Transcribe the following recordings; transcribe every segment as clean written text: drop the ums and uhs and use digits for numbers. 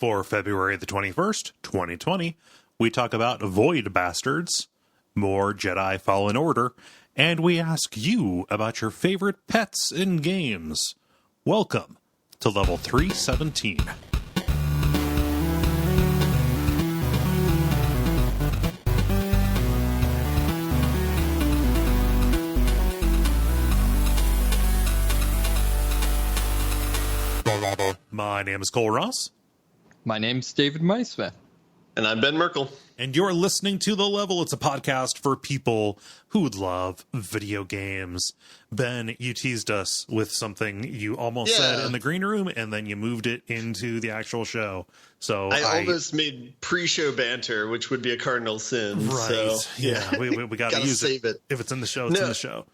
For February the 21st, 2020, we talk about Void Bastards, more Jedi Fallen Order, and we ask you about your favorite pets in games. Welcome to Level 317. My name is Cole Ross. My name's David Meisman. And I'm Ben Merkel. And you're listening to The Level. It's a podcast for people who love video games. Ben, you teased us with something you almost said in the green room, and then you moved it into the actual show. So I almost made pre-show banter, which would be a cardinal sin. Right. So, yeah, we got to use save it. If it's in the show, it's in the show.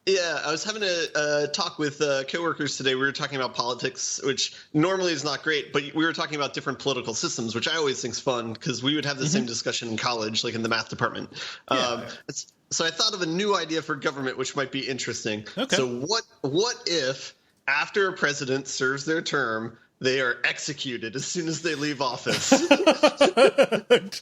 Yeah, I was having a talk with coworkers today. We were talking about politics, which normally is not great, but we were talking about different political systems, which I always think is fun because we would have the same discussion in college, like in the math department. Yeah. So I thought of a new idea for government, which might be interesting. Okay. So what if after a president serves their term, they are executed as soon as they leave office?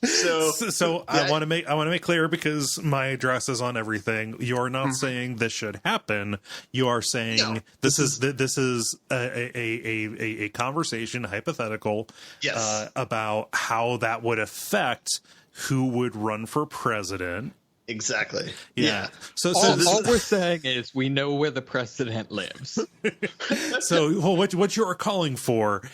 So I want to make clear, because my address is on everything. You are not saying this should happen. You are saying this is a conversation, hypothetical, about how that would affect who would run for president. Exactly. Yeah. So all we're saying is we know where the president lives. So what you're calling for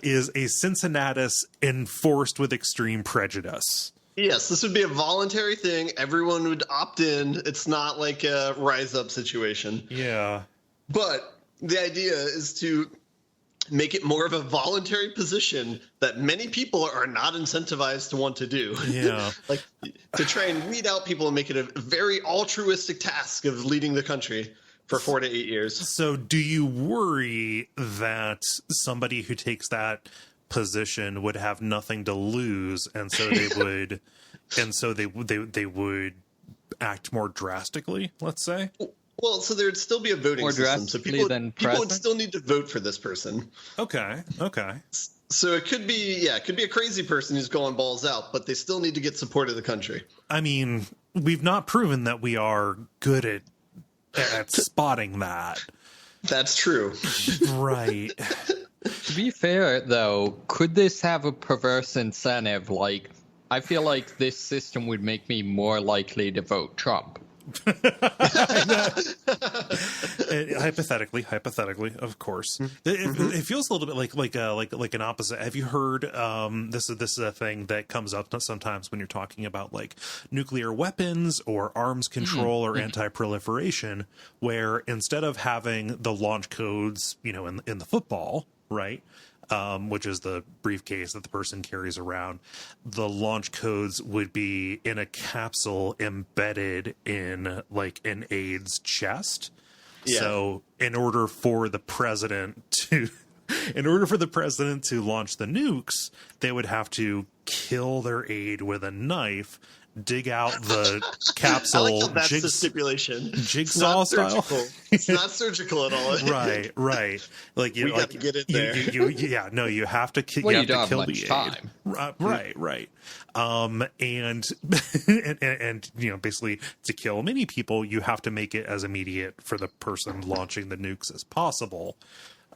is a Cincinnatus enforced with extreme prejudice. Yes, this would be a voluntary thing. Everyone would opt in. It's not like a rise up situation. Yeah. But the idea is to make it more of a voluntary position that many people are not incentivized to want to do. Yeah. Like to try and weed out people and make it a very altruistic task of leading the country for 4 to 8 years. So do you worry that somebody who takes that position would have nothing to lose, and so they would act more drastically, let's say? Well, so there'd still be a voting system, so people would still need to vote for this person. Okay. So it could be a crazy person who's going balls out, but they still need to get support of the country. I mean, we've not proven that we are good at spotting that. That's true. Right. To be fair, though, could this have a perverse incentive? Like, I feel like this system would make me more likely to vote Trump. Hypothetically, of course, it feels a little bit like an opposite. Have you heard? This is a thing that comes up sometimes when you're talking about like nuclear weapons or arms control or anti-proliferation, where instead of having the launch codes, in the football, right? Which is the briefcase that the person carries around, the launch codes would be in a capsule embedded in like an aide's chest. Yeah. So in order for the president to launch the nukes, they would have to kill their aide with a knife, dig out the capsule. I like how that's the stipulation. Jigsaw style. It's not surgical at all. Right. Like we got to get it there. You have to kill. Well, you you don't have to have kill much the time. Aide. Right. And basically to kill many people, you have to make it as immediate for the person launching the nukes as possible.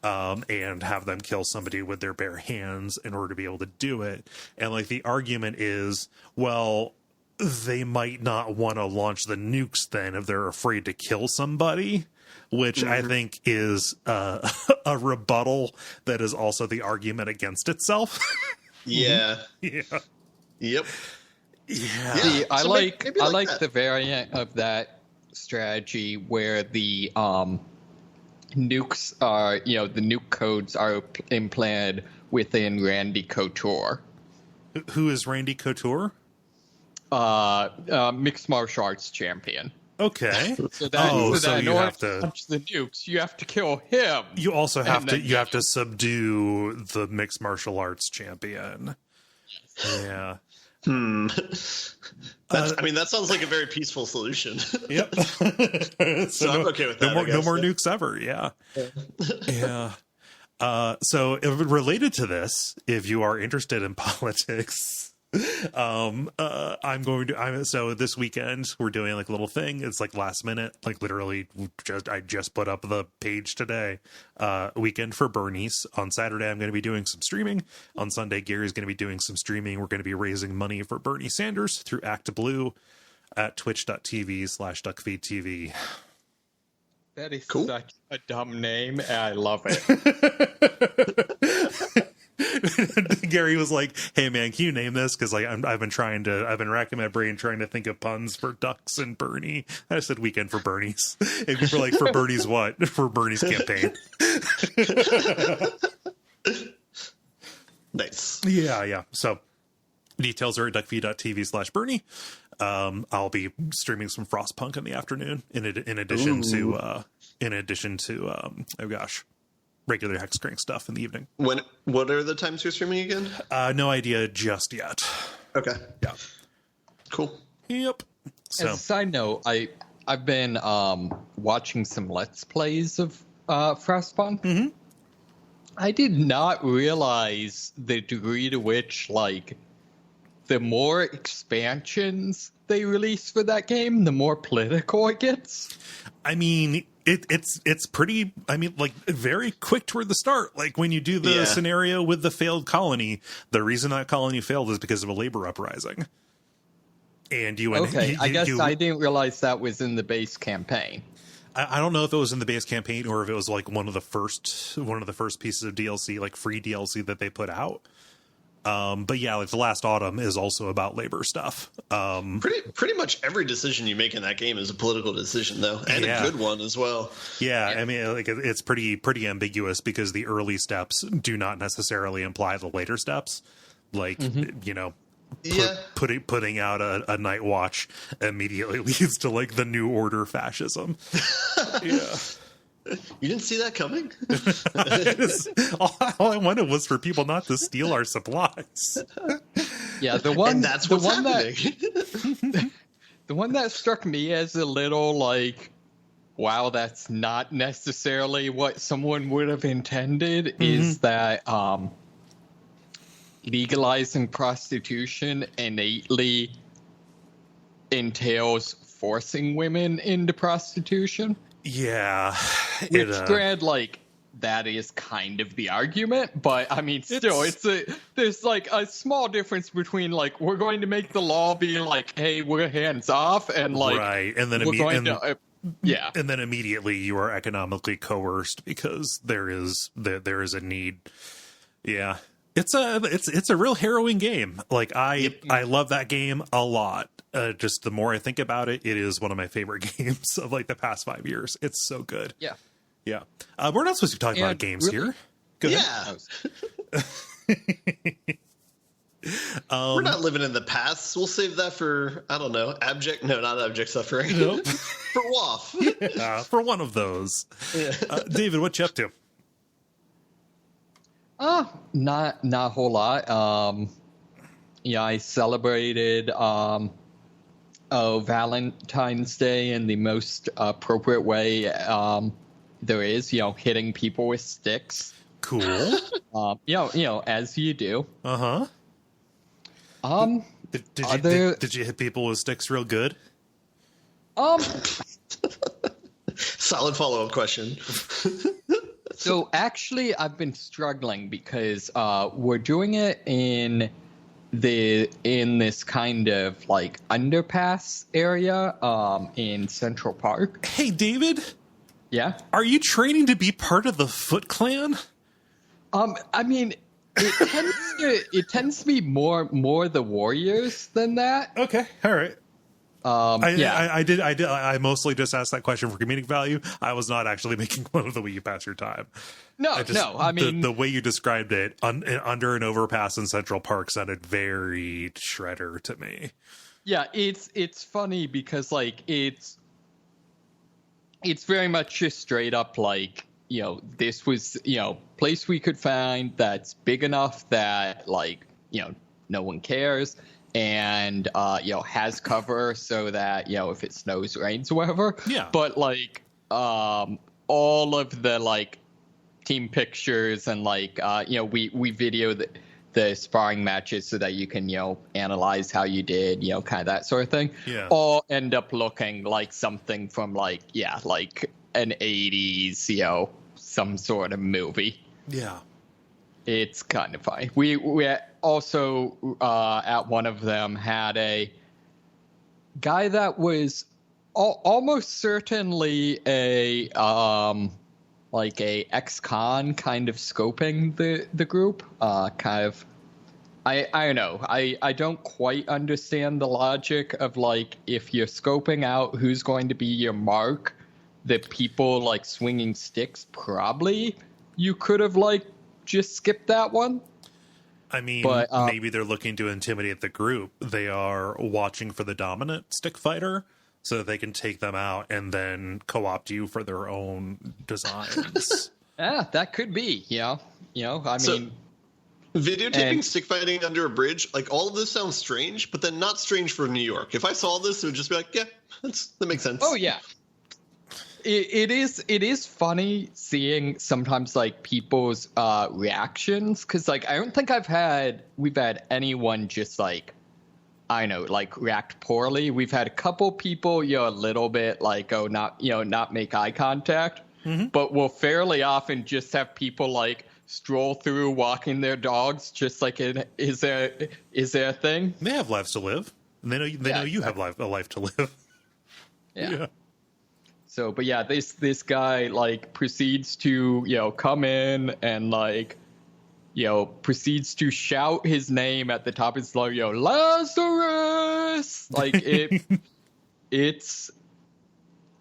And have them kill somebody with their bare hands in order to be able to do it. And like the argument is, well, they might not want to launch the nukes then if they're afraid to kill somebody, which I think is a rebuttal that is also the argument against itself. Yeah. Yeah. Yep. Yeah. See, I So like maybe like the variant of that strategy where the nukes are, the nuke codes are implanted within Randy Couture. Who is Randy Couture? Mixed martial arts champion. Okay. So you have to punch the nukes. You have to kill him. You also have to subdue the mixed martial arts champion. Yeah. That sounds like a very peaceful solution. Yep. So I'm okay with that. No more nukes ever. Yeah. Yeah. So related to this, if you are interested in politics, so this weekend we're doing like a little thing. It's like last minute, like literally I just put up the page today. Weekend for Bernie's. On Saturday I'm going to be doing some streaming. On Sunday Gary's going to be doing some streaming. We're going to be raising money for Bernie Sanders through Act Blue at twitch.tv/Duckfeed.tv. That is cool. Such a dumb name, and I love it. Gary was like, "Hey man, can you name this?" Because like I've been racking my brain trying to think of puns for ducks and Bernie. I said weekend for Bernie's. And people were like, "For Bernie's what?" For Bernie's campaign. Nice. Yeah. So details are at duckfeed.tv/Bernie. I'll be streaming some Frostpunk in the afternoon. In addition to regular Hexcrank stuff in the evening. What are the times you're streaming again? No idea just yet. Okay. Yeah. Cool. Yep. So As a side note, I've been watching some Let's Plays of Frostpunk. Mm-hmm. I did not realize the degree to which, like, the more expansions they release for that game, the more political it gets. I mean, it's pretty, I mean, like, very quick toward the start. Like, when you do the scenario with the failed colony, the reason that colony failed is because of a labor uprising. And I guess I didn't realize that was in the base campaign. I don't know if it was in the base campaign or if it was like one of the first pieces of DLC, like free DLC that they put out. But yeah, like The Last Autumn is also about labor stuff. Pretty much every decision you make in that game is a political decision, though, and a good one as well. Yeah, I mean, like it's pretty ambiguous because the early steps do not necessarily imply the later steps. Like putting out a Night Watch immediately leads to like the New Order fascism. Yeah. You didn't see that coming? all I wanted was for people not to steal our supplies. Yeah, the one that struck me as a little like, wow, that's not necessarily what someone would have intended is that legalizing prostitution innately entails forcing women into prostitution. Yeah. Which, granted, like, that is kind of the argument, but I mean, still, there's like a small difference between like, we're going to make the law be like, hey, we're hands off, and like, right. And then and then immediately you are economically coerced because there is a need. Yeah. It's a real harrowing game. Like I love that game a lot. Just the more I think about it, it is one of my favorite games of like the past 5 years. It's so good. Yeah. Yeah. We're not supposed to be talking about games here. Go ahead. We're not living in the past. We'll save that for, I don't know, not abject suffering. Nope. For WAF. Yeah, for one of those. Yeah. David, what you up to? Not a whole lot. I celebrated Valentine's Day in the most appropriate way there is, hitting people with sticks. Cool. As you do. Uh-huh. Did you hit people with sticks real good? Solid follow-up question. So actually, I've been struggling because we're doing it in this kind of like underpass area in Central Park. Hey, David. Yeah. Are you training to be part of the Foot Clan? I mean, it tends to be more the Warriors than that. Okay. All right. I mostly just asked that question for comedic value. I was not actually making fun of the way you pass your time. I mean, the way you described it under an overpass in Central Park sounded very Shredder to me. Yeah, it's funny because like it's very much just straight up like, this was, place we could find that's big enough that like, no one cares. And has cover so that if it snows, rains, or whatever. Yeah. But like all of the like team pictures and like we video the sparring matches so that you can analyze how you did, kind of that sort of thing. Yeah. All end up looking like something from like an 80s some sort of movie. Yeah. It's kind of funny. We also at one of them had a guy that was almost certainly a ex-con kind of scoping the group. Kind of, I don't know. I don't quite understand the logic of like if you're scoping out who's going to be your mark, the people like swinging sticks, probably you could have like just skipped that one. I mean, but, maybe they're looking to intimidate the group. They are watching for the dominant stick fighter so that they can take them out and then co-opt you for their own designs. Yeah, that could be. I mean, videotaping stick fighting under a bridge, like all of this sounds strange, but then not strange for New York. If I saw this, it would just be like, yeah, that makes sense. Oh yeah. It is funny seeing sometimes like people's reactions, because like I don't think we've had anyone just like, I know, like react poorly. We've had a couple people a little bit like not make eye contact, but we'll fairly often just have people like stroll through walking their dogs, just like is there a thing? They have lives to live. And they know you have a life to live. Yeah. So, but yeah, this guy like proceeds to come in and like proceeds to shout his name at the top of his lungs, Lazarus. Like it's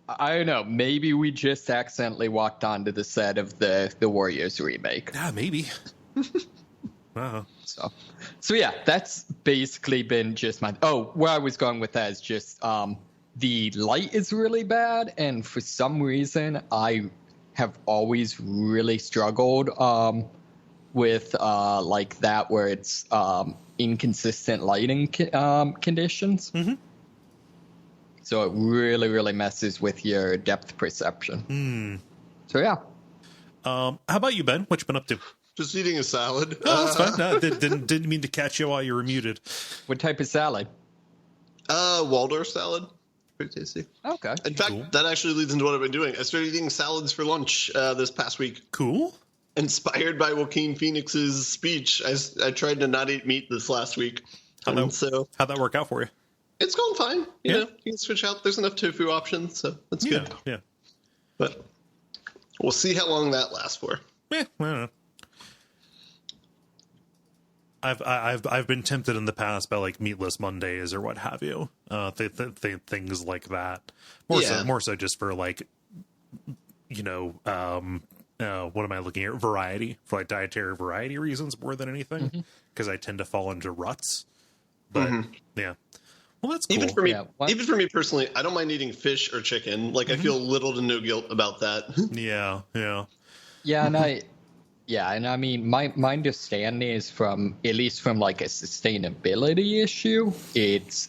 I don't know. Maybe we just accidentally walked onto the set of the Warriors remake. Yeah, maybe. Wow. So yeah, that's basically been just my. Oh, where I was going with that is just the light is really bad, and for some reason, I have always really struggled with like that, where it's inconsistent lighting conditions. Mm-hmm. So it really, really messes with your depth perception. So yeah. How about you, Ben? What you been up to? Just eating a salad. Oh, that's fine. No, didn't mean to catch you while you were muted. What type of salad? Waldorf salad. Pretty tasty. Okay. In fact, that actually leads into what I've been doing. I started eating salads for lunch this past week. Cool. Inspired by Joaquin Phoenix's speech, I tried to not eat meat this last week. How'd that work out for you? It's going fine. You know, you can switch out. There's enough tofu options, so that's good. Yeah. But we'll see how long that lasts for. I don't know. I've been tempted in the past by like meatless Mondays or what have you, things like that. More so just for like, what am I looking at? Variety, for like dietary variety reasons more than anything, because I tend to fall into ruts. But yeah, well that's cool. Even for me personally, I don't mind eating fish or chicken. Like I feel little to no guilt about that. Yeah. And I mean, my understanding is from, at least from like a sustainability issue, it's,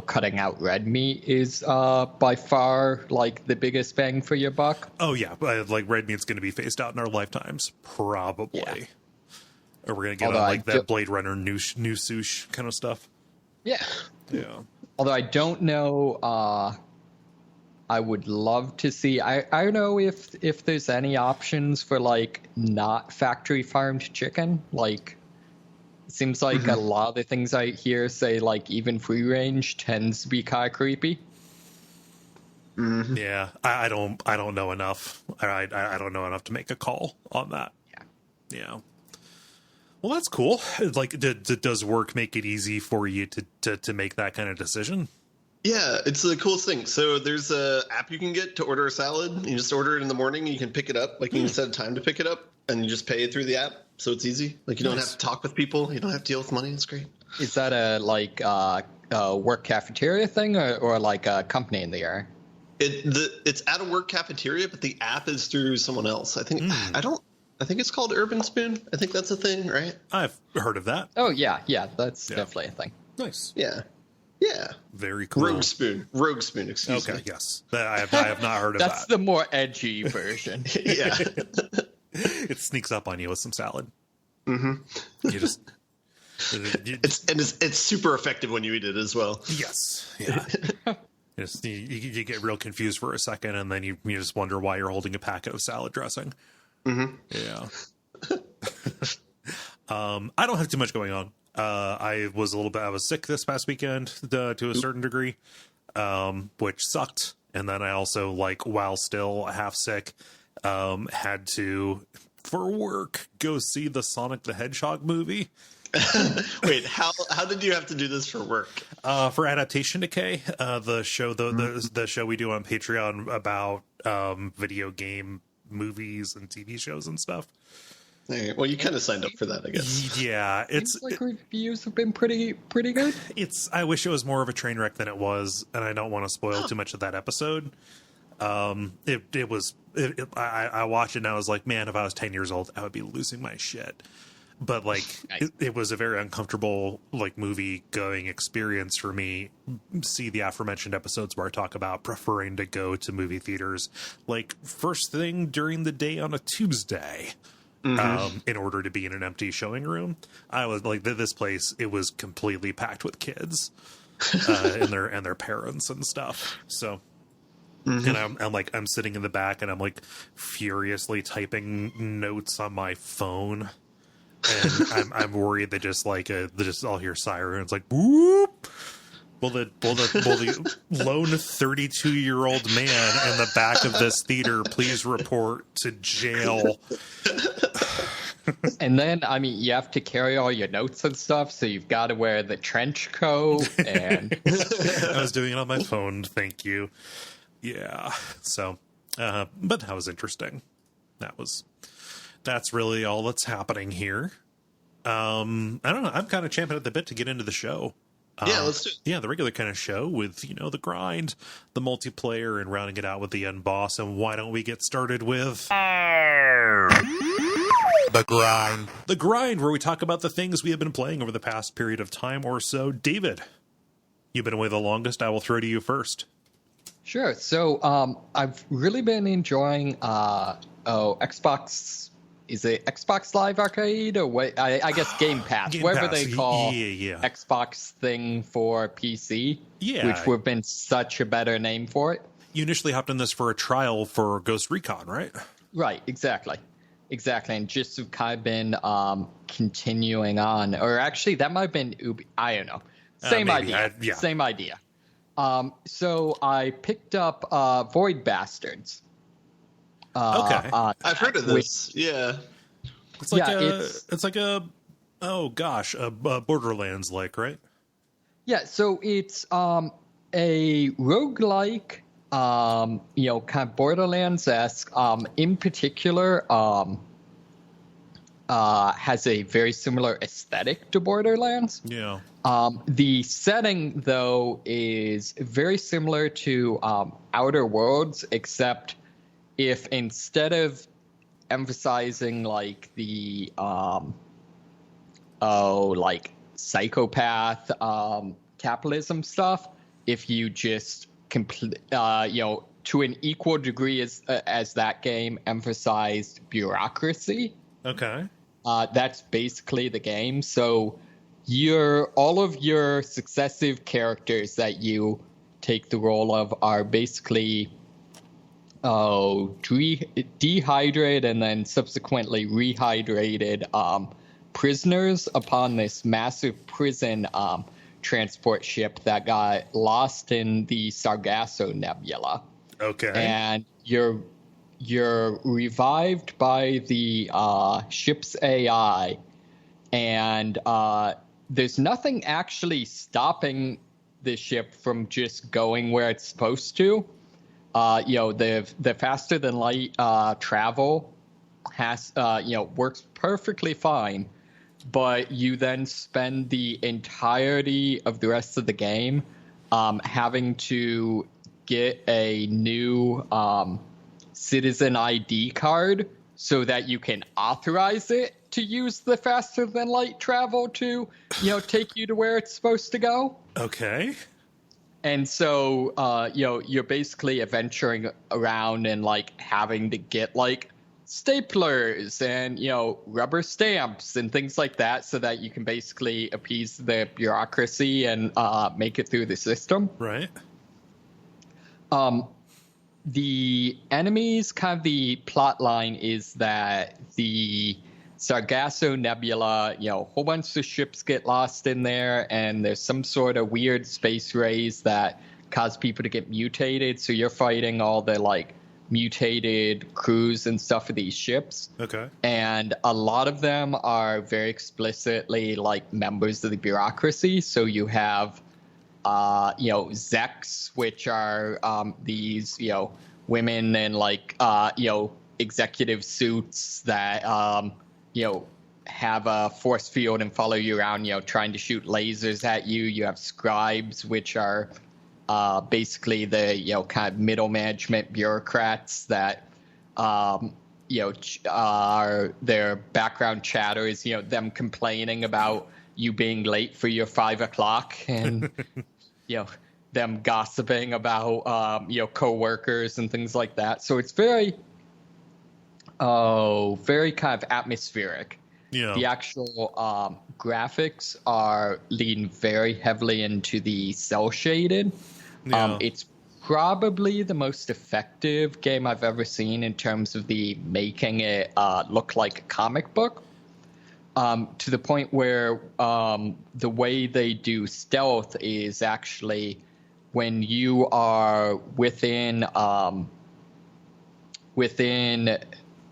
cutting out red meat is by far like the biggest bang for your buck. Oh yeah, like red meat's going to be phased out in our lifetimes, probably. Yeah. Or we're going to get on like that Blade Runner new sush kind of stuff. Yeah. Yeah. Although I don't know, I would love to see. I don't know if there's any options for like not factory farmed chicken. Like, it seems like a lot of the things I hear say like even free range tends to be kind of creepy. Yeah, I don't know enough. I don't know enough to make a call on that. Yeah. Well, that's cool. Like, does work make it easy for you to make that kind of decision? Yeah, it's the coolest thing. So there's a app you can get to order a salad. You just order it in the morning. You can pick it up. Like you can set a time to pick it up, and you just pay it through the app. So it's easy. Like you don't have to talk with people. You don't have to deal with money. It's great. Is that a work cafeteria thing or like a company in the area? It's at a work cafeteria, but the app is through someone else. I think I think it's called Urban Spoon. I think that's a thing, right? I've heard of that. Oh yeah, that's definitely a thing. Nice. Yeah. Yeah. Very cool. Rogue Spoon. Excuse me. Okay, yes. I have not heard of That's that. the more edgy version. Yeah. It sneaks up on you with some salad. Mm-hmm. You just. It's super effective when you eat it as well. Yes. Yeah. You get real confused for a second, and then you just wonder why you're holding a packet of salad dressing. Mm-hmm. Yeah. I don't have too much going on. I was sick this past weekend to a certain degree, which sucked. And then I also, while still half sick, had to, for work, go see the Sonic the Hedgehog movie. Wait, how did you have to do this for work? For Adaptation Decay, the show the show we do on Patreon about video game movies and TV shows and stuff. Right. Well, you kind of signed up for that, I guess. Yeah, Reviews have been pretty good. I wish it was more of a train wreck than it was, and I don't want to spoil too much of that episode. I watched it and I was like, man, if I was 10 years old, I would be losing my shit. But it was a very uncomfortable movie going experience for me. See the aforementioned episodes where I talk about preferring to go to movie theaters first thing during the day on a Tuesday. Mm-hmm. In order to be in an empty showing room. I was this place, it was completely packed with kids and their parents and stuff. So and I'm sitting in the back and I'm furiously typing notes on my phone, and I'm worried that I'll hear sirens whoop. Will the lone 32-year-old man in the back of this theater please report to jail? And then, you have to carry all your notes and stuff, so you've got to wear the trench coat. And I was doing it on my phone, thank you. Yeah, so, but that was interesting. That's really all that's happening here. I don't know, I'm kind of champing at the bit to get into the show. Yeah, let's do it. Yeah, the regular kind of show with, the grind, the multiplayer, and rounding it out with the end boss. And why don't we get started with... The grind. The grind, where we talk about the things we have been playing over the past period of time or so. David, you've been away the longest. I will throw to you first. Sure. So I've really been enjoying Xbox... Is it Xbox Live Arcade or what? I guess Game Pass, whatever they call Xbox thing for PC, which would have been such a better name for it. You initially hopped in this for a trial for Ghost Recon, right? Right, exactly. And just have kind of been continuing on. Or actually, that might have been Ubi. I don't know. Same idea. So I picked up Void Bastards. Okay, I've heard of this. Yeah, it's like a Borderlands right? Yeah, so it's a roguelike, kind of Borderlands-esque. In particular, has a very similar aesthetic to Borderlands. Yeah. The setting though is very similar to Outer Worlds, except if instead of emphasizing the psychopath capitalism stuff, if you just to an equal degree as that game emphasized bureaucracy. Okay. That's basically the game. So all of your successive characters that you take the role of are basically dehydrated and then subsequently rehydrated prisoners upon this massive prison transport ship that got lost in the Sargasso Nebula. Okay. And you're revived by the ship's AI, and there's nothing actually stopping the ship from just going where it's supposed to. The faster than light travel has works perfectly fine, but you then spend the entirety of the rest of the game having to get a new citizen ID card so that you can authorize it to use the faster than light travel to, take you to where it's supposed to go. Okay. And so, you're basically adventuring around and like having to get like staplers and, rubber stamps and things like that so that you can basically appease the bureaucracy and make it through the system. Right. The enemies, kind of the plot line is that the Sargasso Nebula, a whole bunch of ships get lost in there, and there's some sort of weird space rays that cause people to get mutated. So you're fighting all the like mutated crews and stuff of these ships. Okay. And a lot of them are very explicitly like members of the bureaucracy. So you have Zeks, which are these, women in like, executive suits that, have a force field and follow you around, trying to shoot lasers at you. You have scribes, which are basically the, kind of middle management bureaucrats that, are their background chatter is, them complaining about you being late for your 5 o'clock and, them gossiping about, coworkers and things like that. So it's very kind of atmospheric. Yeah. The actual graphics are leaning very heavily into the cell shaded. Yeah. It's probably the most effective game I've ever seen in terms of the making it look like a comic book. To the point where the way they do stealth is actually when you are within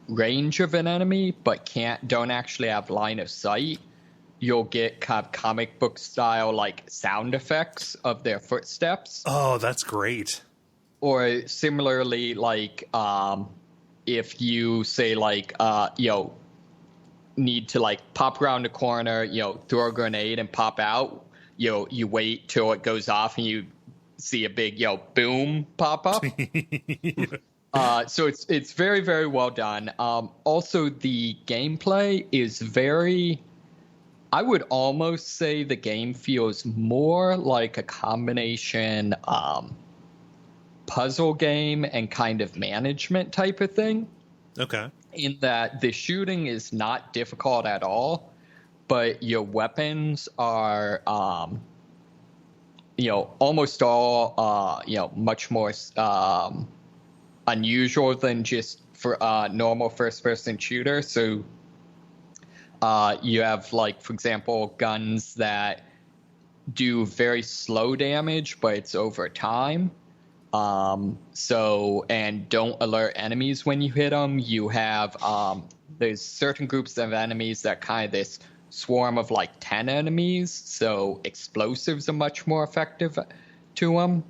range of an enemy but don't actually have line of sight, you'll get kind of comic book style like sound effects of their footsteps. Oh, that's great. Or similarly, like if you say like need to like pop around the corner, throw a grenade and pop out, you wait till it goes off and you see a big boom pop up. So it's very, very well done. Also, the gameplay is very, I would almost say the game feels more like a combination puzzle game and kind of management type of thing. Okay. In that the shooting is not difficult at all, but your weapons are, almost all, much more unusual than just for normal first-person shooter. So you have, like, for example, guns that do very slow damage, but it's over time. And don't alert enemies when you hit them. You have there's certain groups of enemies that kind of this swarm of like 10 enemies, so explosives are much more effective to them.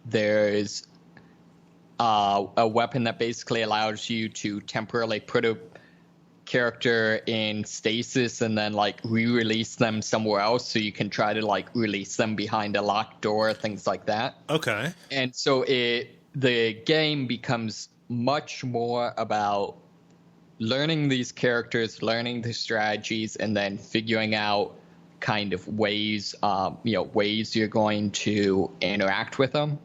There's a weapon that basically allows you to temporarily put a character in stasis and then like re-release them somewhere else, so you can try to like release them behind a locked door, things like that. Okay. And so the game becomes much more about learning these characters, learning the strategies, and then figuring out kind of ways you're going to interact with them.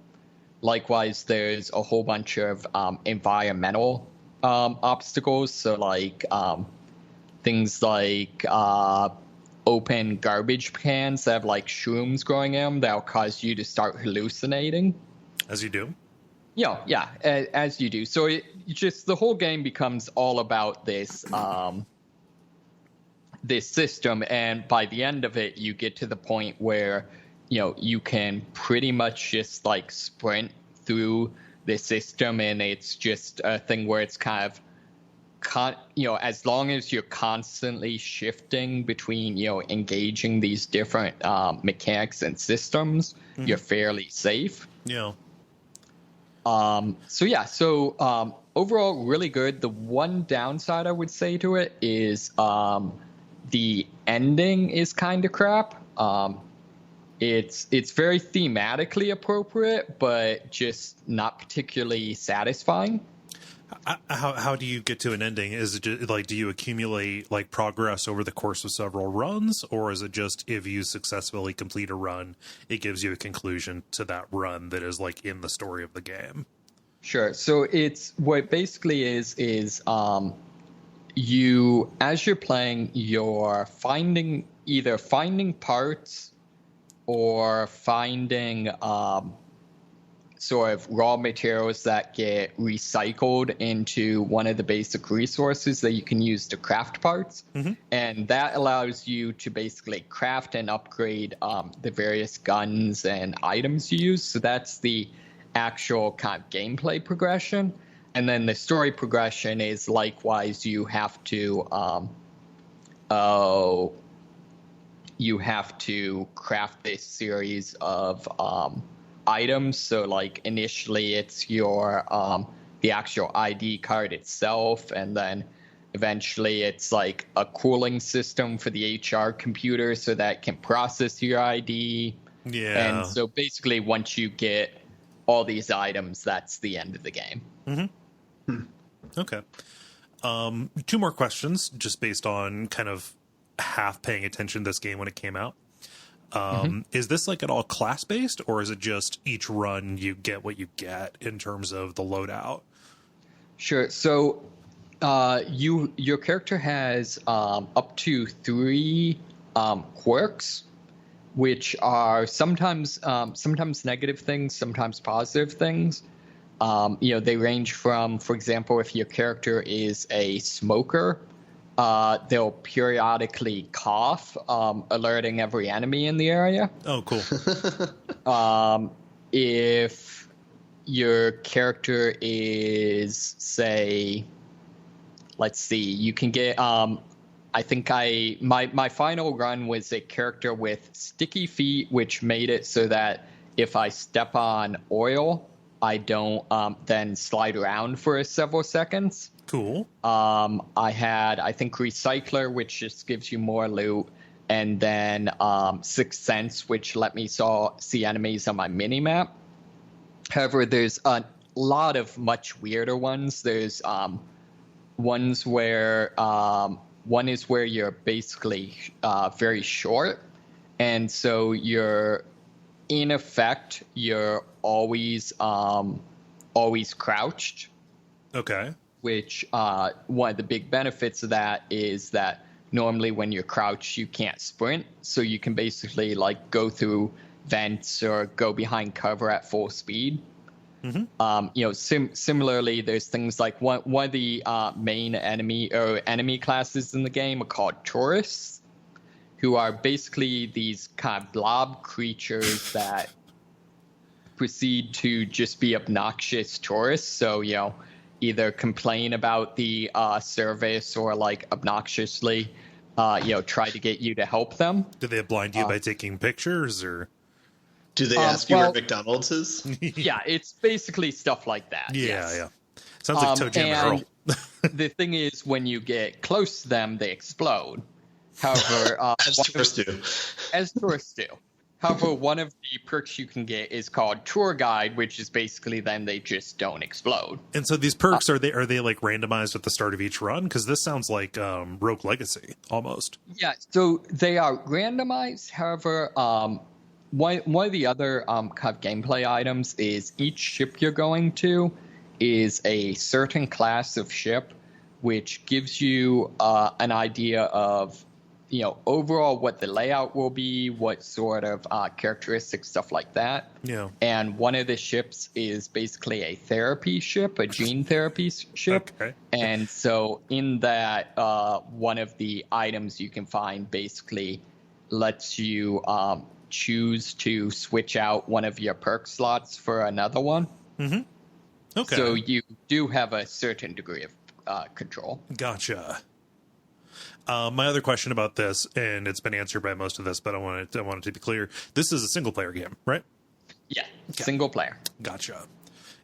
Likewise, there's a whole bunch of environmental obstacles. So like things like open garbage cans that have like shrooms growing in them that'll cause you to start hallucinating. As you do. Yeah, as you do. So the whole game becomes all about this this system, and by the end of it, you get to the point where you can pretty much just like sprint through the system, and it's just a thing where it's kind of as long as you're constantly shifting between engaging these different mechanics and systems, you're fairly safe. Yeah. So overall, really good. The one downside I would say to it is the ending is kind of crap. It's very thematically appropriate, but just not particularly satisfying. How do you get to an ending? Is it just, like, do you accumulate like progress over the course of several runs, or is it just if you successfully complete a run, it gives you a conclusion to that run that is like in the story of the game? Sure. So it's what it basically is you, as you're playing, you're either finding parts or finding sort of raw materials that get recycled into one of the basic resources that you can use to craft parts. And that allows you to basically craft and upgrade the various guns and items you use. So that's the actual kind of gameplay progression. And then the story progression is likewise, you have to craft this series of items. So like initially it's your the actual ID card itself, and then eventually it's like a cooling system for the HR computer so that it can process your ID. Yeah. And so basically once you get all these items, that's the end of the game. Okay. Two more questions, just based on kind of half paying attention to this game when it came out. Is this like at all class based, or is it just each run you get what you get in terms of the loadout? Sure. So your character has up to 3 quirks, which are sometimes negative things, sometimes positive things. They range from, for example, if your character is a smoker, they'll periodically cough, alerting every enemy in the area. Oh, cool. If your character is, say, let's see, you can get, I think my final run was a character with sticky feet, which made it so that if I step on oil, I don't then slide around for several seconds. Cool. I had, I think, Recycler, which just gives you more loot, and then Sixth Sense, which let me see enemies on my mini-map. However, there's a lot of much weirder ones. There's ones where one is where you're basically very short, and so you're, in effect, you're always crouched. Okay. Which one of the big benefits of that is that normally when you're crouched, you can't sprint. So you can basically like go through vents or go behind cover at full speed. Similarly, there's things like one of the main enemy classes in the game are called tourists, who are basically these kind of blob creatures that proceed to just be obnoxious tourists. So, either complain about the service or like obnoxiously, try to get you to help them. Do they blind you by taking pictures, or do they ask you where McDonald's is? Yeah, it's basically stuff like that. Yeah, yes. yeah. Sounds like Toe Jam and Earl. The thing is, when you get close to them, they explode. However, as tourists do. As tourists do. However, one of the perks you can get is called Tour Guide, which is basically then they just don't explode. And so these perks, are they like randomized at the start of each run? Because this sounds like Rogue Legacy almost. Yeah, so they are randomized. However, one of the other kind of gameplay items is each ship you're going to is a certain class of ship, which gives you an idea of overall what the layout will be, what sort of characteristics, stuff like that. Yeah. And one of the ships is basically a therapy ship, a gene therapy ship. Okay. And so in that, one of the items you can find basically lets you choose to switch out one of your perk slots for another one. Mm-hmm. Okay. So you do have a certain degree of control. Gotcha. My other question about this, and it's been answered by most of this, but I want it to be clear. This is a single player game, right? Yeah, okay. Single player. Gotcha.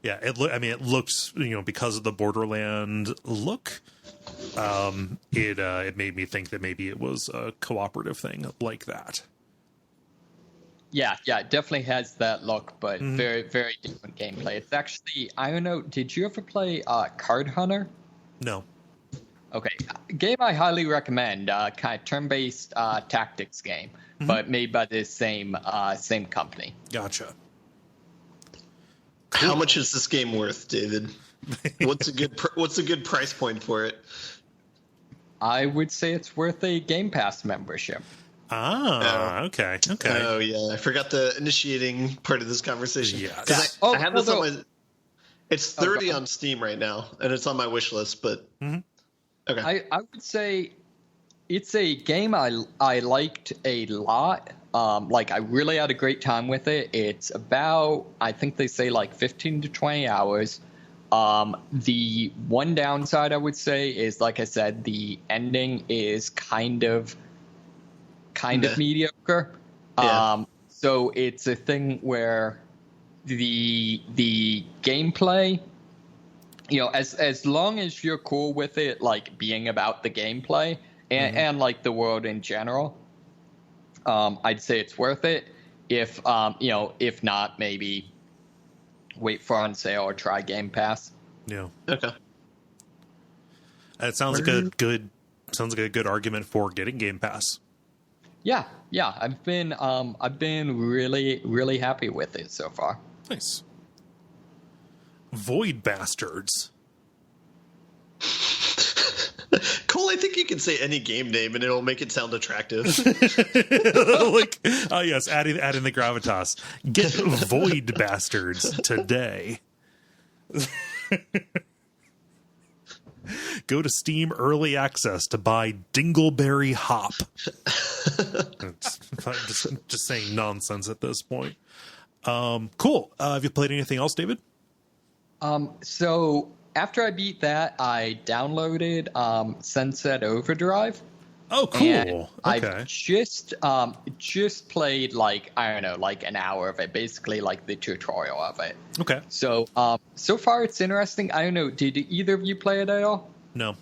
Yeah, it looks, because of the Borderland look, it made me think that maybe it was a cooperative thing like that. Yeah, it definitely has that look, but very, very different gameplay. It's actually, I don't know, did you ever play Card Hunter? No. Okay, game I highly recommend. Kind of turn-based tactics game, but made by the same company. Gotcha. How much is this game worth, David? What's a good price point for it? I would say it's worth a Game Pass membership. Okay. Oh yeah, I forgot the initiating part of this conversation. Yeah, I have this on my. It's 30 on Steam right now, and it's on my wish list. But okay, I would say it's a game I liked a lot. I really had a great time with it. It's about, I think they say, like 15 to 20 hours. The one downside I would say is, like I said, the ending is kind of mediocre. Yeah. So it's a thing where the gameplay, as long as you're cool with it, like being about the gameplay and like the world in general, I'd say it's worth it. If not, maybe wait for on sale or try Game Pass. Yeah. Okay. It sounds like a good argument for getting Game Pass. Yeah. I've been really, really happy with it so far. Nice. Void Bastards. Cole, I think you can say any game name and it'll make it sound attractive. Yes, adding the gravitas. Get Void Bastards today. Go to Steam Early Access to buy Dingleberry Hop. just saying nonsense at this point. Cool. Have you played anything else, David? So after I beat that, I downloaded Sunset Overdrive. Oh, cool. Okay. I've just played like an hour of it, basically like the tutorial of it. Okay. So so far it's interesting. I don't know. Did either of you play it at all? No.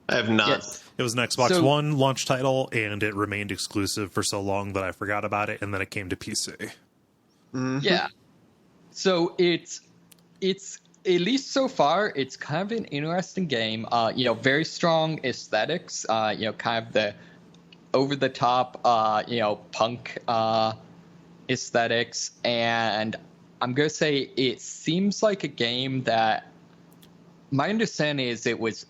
I have not. Yes. It was an Xbox One launch title, and it remained exclusive for so long that I forgot about it, and then it came to PC. Mm-hmm. Yeah. So it's at least so far, it's kind of an interesting game. Very strong aesthetics. Kind of the over the top, punk aesthetics, and I'm gonna say it seems like a game that. My understanding is it was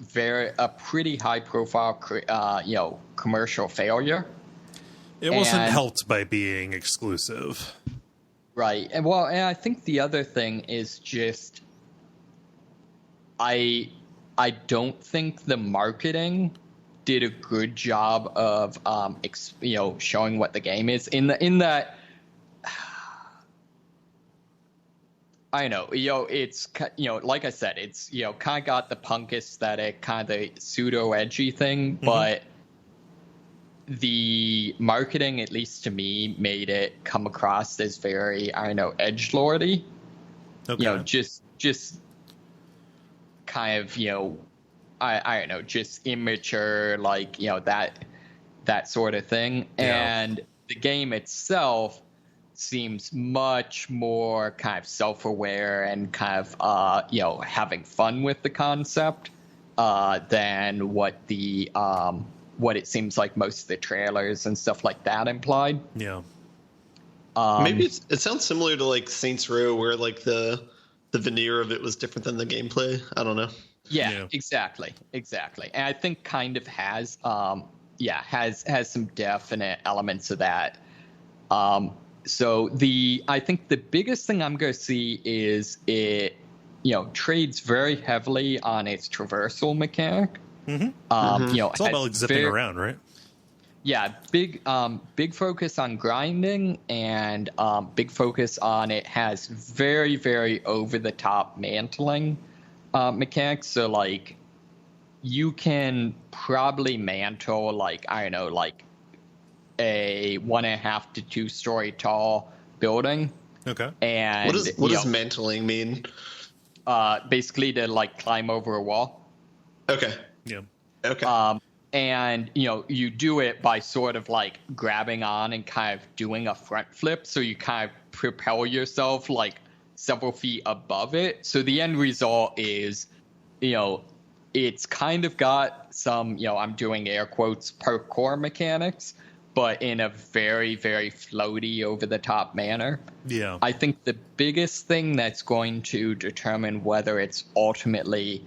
a pretty high profile, commercial failure. It wasn't helped by being exclusive. Right. And I think the other thing is just I don't think the marketing did a good job of showing what the game is in that I know, it's like I said, it's kind of got the punk aesthetic, kind of the pseudo edgy thing, but the marketing, at least to me, made it come across as very, edgelordy. Okay. Just kind of, I don't know, just immature, like, that sort of thing. Yeah. And the game itself seems much more kind of self-aware and kind of, having fun with the concept than what it seems like most of the trailers and stuff like that implied. Yeah. Maybe it sounds similar to like Saints Row, where like the veneer of it was different than the gameplay. I don't know. Yeah. Exactly. And I think kind of has some definite elements of that. So I think the biggest thing I'm going to see is it, trades very heavily on its traversal mechanic. It's all about like zipping around, right? Yeah, big focus on grinding and big focus on it has very, very over the top mantling mechanics. So like you can probably mantle like a 1.5 to 2 story tall building. Okay. And what does mantling mean? Basically to like climb over a wall. Okay. Yeah. Okay. And, you do it by sort of like grabbing on and kind of doing a front flip. So you kind of propel yourself like several feet above it. So the end result is, it's kind of got some, I'm doing air quotes, parkour mechanics, but in a very, very floaty, over-the-top manner. Yeah. I think the biggest thing that's going to determine whether it's ultimately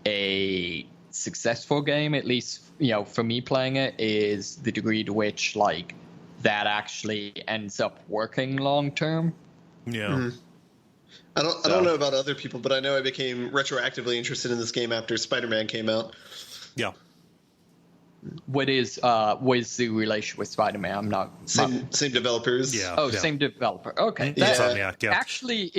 a successful game, at least, for me playing it, is the degree to which, like, that actually ends up working long-term. Yeah. Mm-hmm. I don't know about other people, but I know I became retroactively interested in this game after Spider-Man came out. Yeah. What is the relation with Spider-Man? I'm not same developers. Yeah. Oh, same developer. Okay. Yeah. Actually,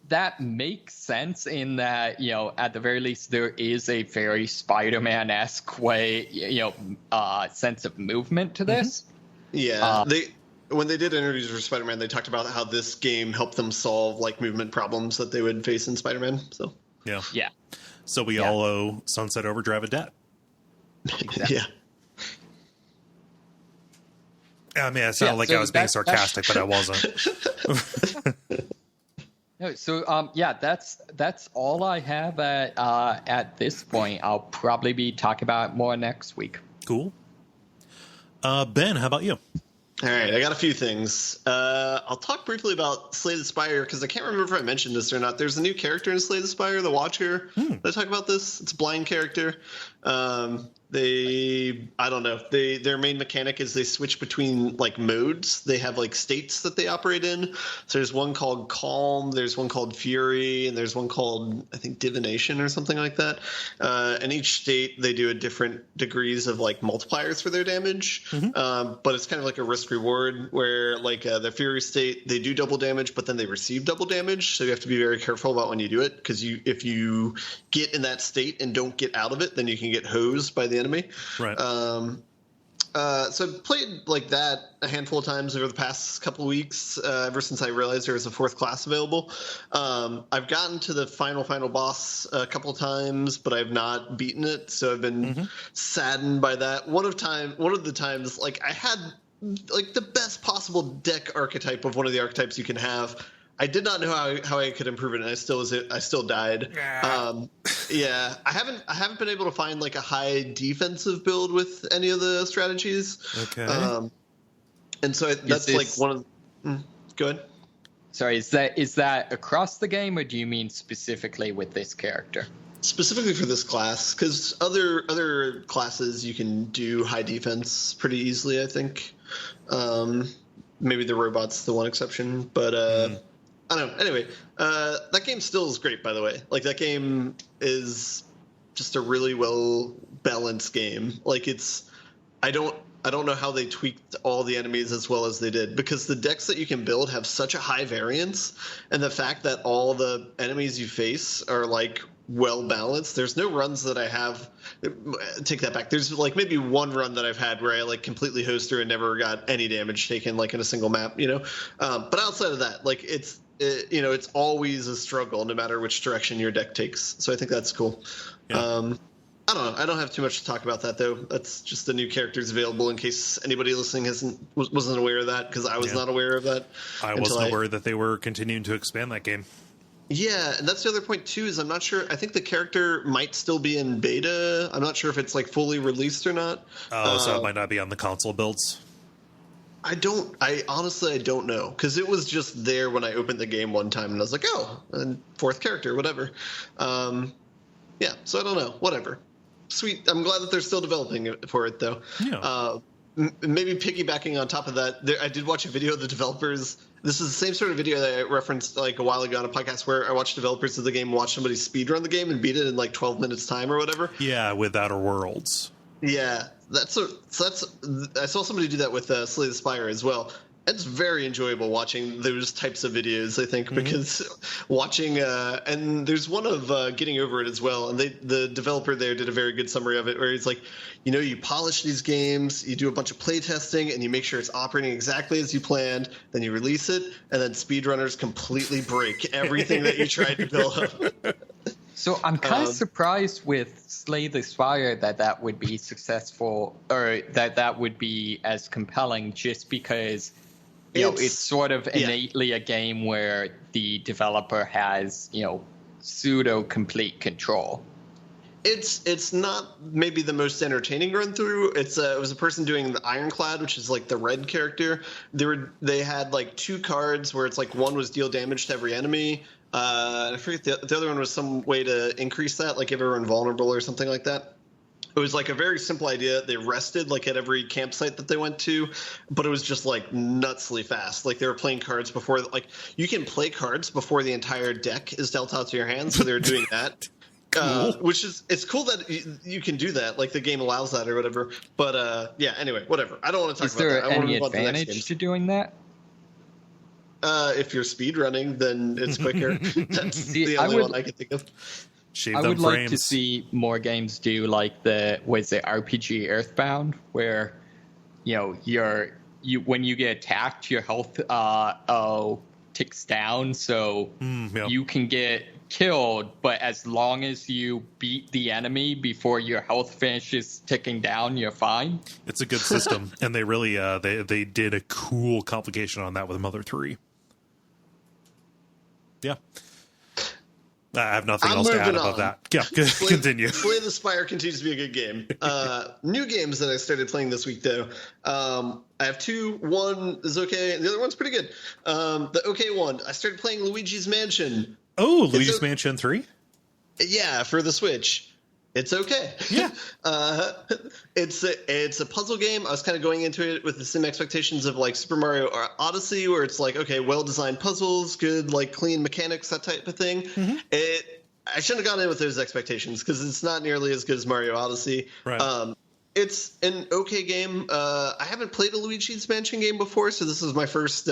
that makes sense in that, at the very least, there is a very Spider-Man-esque way, sense of movement to this. Yeah. When they did interviews for Spider-Man, they talked about how this game helped them solve like movement problems that they would face in Spider-Man. So yeah. So we all owe Sunset Overdrive a debt. Exactly. Yeah. I mean, it sounded like I was being sarcastic, but I wasn't. No, so that's all I have at this point. I'll probably be talking about it more next week. Cool. Ben, how about you? All right, I got a few things. I'll talk briefly about Slay the Spire because I can't remember if I mentioned this or not. There's a new character in Slay the Spire, the Watcher. Did I talk about this? It's a blind character. I don't know. Their main mechanic is they switch between like modes. They have like states that they operate in. So there's one called Calm, there's one called Fury, and there's one called, I think, Divination or something like that. And each state they do a different degrees of like multipliers for their damage. But it's kind of like a risk reward where like the Fury state, they do double damage, but then they receive double damage. So you have to be very careful about when you do it because if you get in that state and don't get out of it, then you can get hosed by the enemy. Right. So I've played like that a handful of times over the past couple of weeks, ever since I realized there was a fourth class available. I've gotten to the final boss a couple of times, but I've not beaten it. So I've been saddened by that. One of the times, like I had like the best possible deck archetype of one of the archetypes you can have. I did not know how I could improve it, and I still died. Yeah, I haven't been able to find like a high defensive build with any of the strategies. Okay. And so that's like one of. Go ahead. Sorry, is that across the game, or do you mean specifically with this character? Specifically for this class, because other classes you can do high defense pretty easily, I think. Maybe the robot's the one exception, but. I don't know. Anyway, that game still is great, by the way. Like, that game is just a really well-balanced game. Like, I don't know how they tweaked all the enemies as well as they did, because the decks that you can build have such a high variance, and the fact that all the enemies you face are, like, well-balanced. There's no runs that I have. Take that back. There's, like, maybe one run that I've had where I, like, completely host her and never got any damage taken, like, in a single map, But outside of that, like, it's always a struggle no matter which direction your deck takes. So I think that's cool. Yeah. I don't know. I don't have too much to talk about that, though. That's just the new characters available in case anybody listening wasn't aware of that, because I was not aware of that. I wasn't aware that they were continuing to expand that game. Yeah, and that's the other point, too, is I'm not sure. I think the character might still be in beta. I'm not sure if it's, like, fully released or not. Oh, so it might not be on the console builds? I honestly don't know, because it was just there when I opened the game one time, and I was like, oh, and fourth character, whatever. Yeah, so I don't know, whatever. Sweet. I'm glad that they're still developing for it, though. Yeah. Maybe piggybacking on top of that, I did watch a video of the developers. This is the same sort of video that I referenced like a while ago on a podcast where I watched developers of the game watch somebody speedrun the game and beat it in like 12 minutes time or whatever. Yeah, with Outer Worlds. Yeah, I saw somebody do that with Slay the Spire as well. It's very enjoyable watching those types of videos, I think, because watching and there's one of Getting Over It as well, and the developer there did a very good summary of it, where he's like, you polish these games, you do a bunch of play testing, and you make sure it's operating exactly as you planned, then you release it, and then speedrunners completely break everything that you tried to build up. So I'm kind of surprised with Slay the Spire that would be successful, or that would be as compelling, just because it's sort of innately a game where the developer has pseudo complete control. It's not maybe the most entertaining run through. It was a person doing the Ironclad, which is like the red character. They had like 2 cards where it's like one was deal damage to every enemy. I forget the other one was some way to increase that, like give everyone vulnerable or something like that. It was like a very simple idea. They rested like at every campsite that they went to, but it was just like nutsly fast. Like they were playing cards before, like you can play cards before the entire deck is dealt out to your hand. So they were doing that. Cool. It's cool that you can do that, like the game allows that or whatever. But anyway, whatever. I don't want to talk about that. Is there any advantage to doing that? If you're speed running, then it's quicker. That's the only one I can think of. I would like to see more games do like the RPG Earthbound, where when you get attacked, your health ticks down, so you can get killed, but as long as you beat the enemy before your health finishes ticking down, you're fine. It's a good system, and they really they did a cool complication on that with Mother 3. Yeah. I have nothing else to add about that. Yeah, continue. Slay the Spire continues to be a good game. New games that I started playing this week, though. I have 2. One is okay, and the other one's pretty good. The okay one, I started playing Luigi's Mansion. Oh, Luigi's Mansion 3? Yeah, for the Switch. It's okay. Yeah. It's a puzzle game. I was kind of going into it with the same expectations of like Super Mario Odyssey, where it's like, okay, well-designed puzzles, good, like clean mechanics, that type of thing. Mm-hmm. I shouldn't have gone in with those expectations because it's not nearly as good as Mario Odyssey. Right. It's an okay game. I haven't played a Luigi's Mansion game before, so this is my first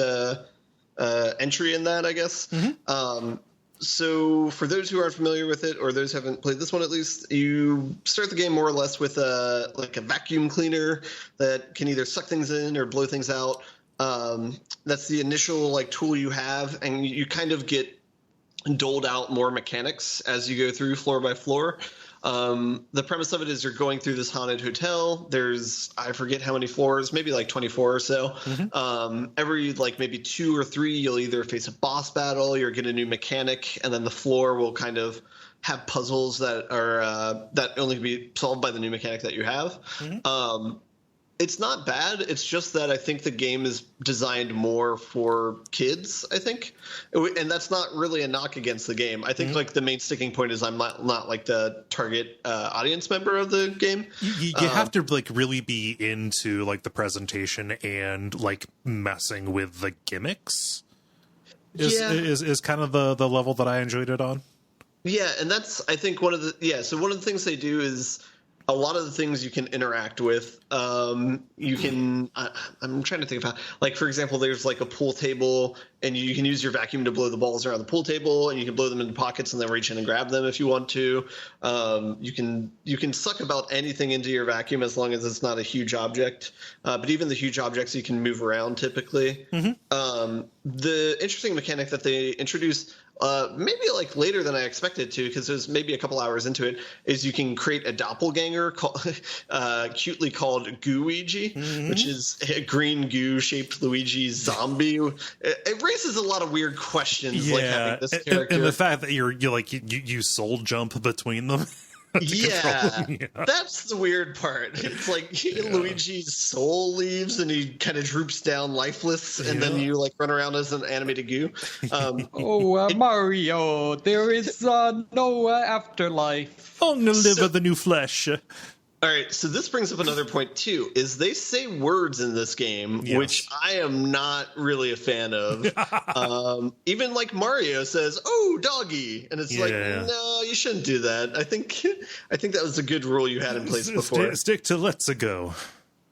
entry in that, I guess. Mm-hmm. So for those who aren't familiar with it, or those who haven't played this one at least, you start the game more or less with a vacuum cleaner that can either suck things in or blow things out. That's the initial tool you have, and you kind of get doled out more mechanics as you go through floor by floor. The premise of it is you're going through this haunted hotel. There's, I forget how many floors, maybe 24 or so. Mm-hmm. Every maybe 2 or 3, you'll either face a boss battle, you'll get a new mechanic, and then the floor will kind of have puzzles that are that only can be solved by the new mechanic that you have. Mm-hmm. It's not bad. It's just that I think the game is designed more for kids, I think. And that's not really a knock against the game. I think the main sticking point is I'm not the target audience member of the game. You have to really be into the presentation and messing with the gimmicks is kind of the level that I enjoyed it on. Yeah, and that's I think one of the things they do is a lot of the things you can interact with, you can. I'm trying to think of how. For example, there's a pool table, and you can use your vacuum to blow the balls around the pool table, and you can blow them into pockets and then reach in and grab them if you want to. You can suck about anything into your vacuum as long as it's not a huge object. But even the huge objects you can move around typically. Mm-hmm. The interesting mechanic that they introduced. Maybe later than I expected to, because it was maybe a couple hours into it, is you can create a doppelganger cutely called Gooigi, mm-hmm. which is a green goo-shaped Luigi zombie. It raises a lot of weird questions, having this character. And the fact that you soul jump between them. Yeah, that's the weird part. It's Luigi's soul leaves and he kind of droops down lifeless, and then you run around as an animated goo. Mario, there is no afterlife. On the live of the new flesh. All right, so this brings up another point, too, is they say words in this game, which I am not really a fan of. Even Mario says, "Oh, doggy," and it's no, you shouldn't do that. I think that was a good rule you had in place before. Stick to let's go.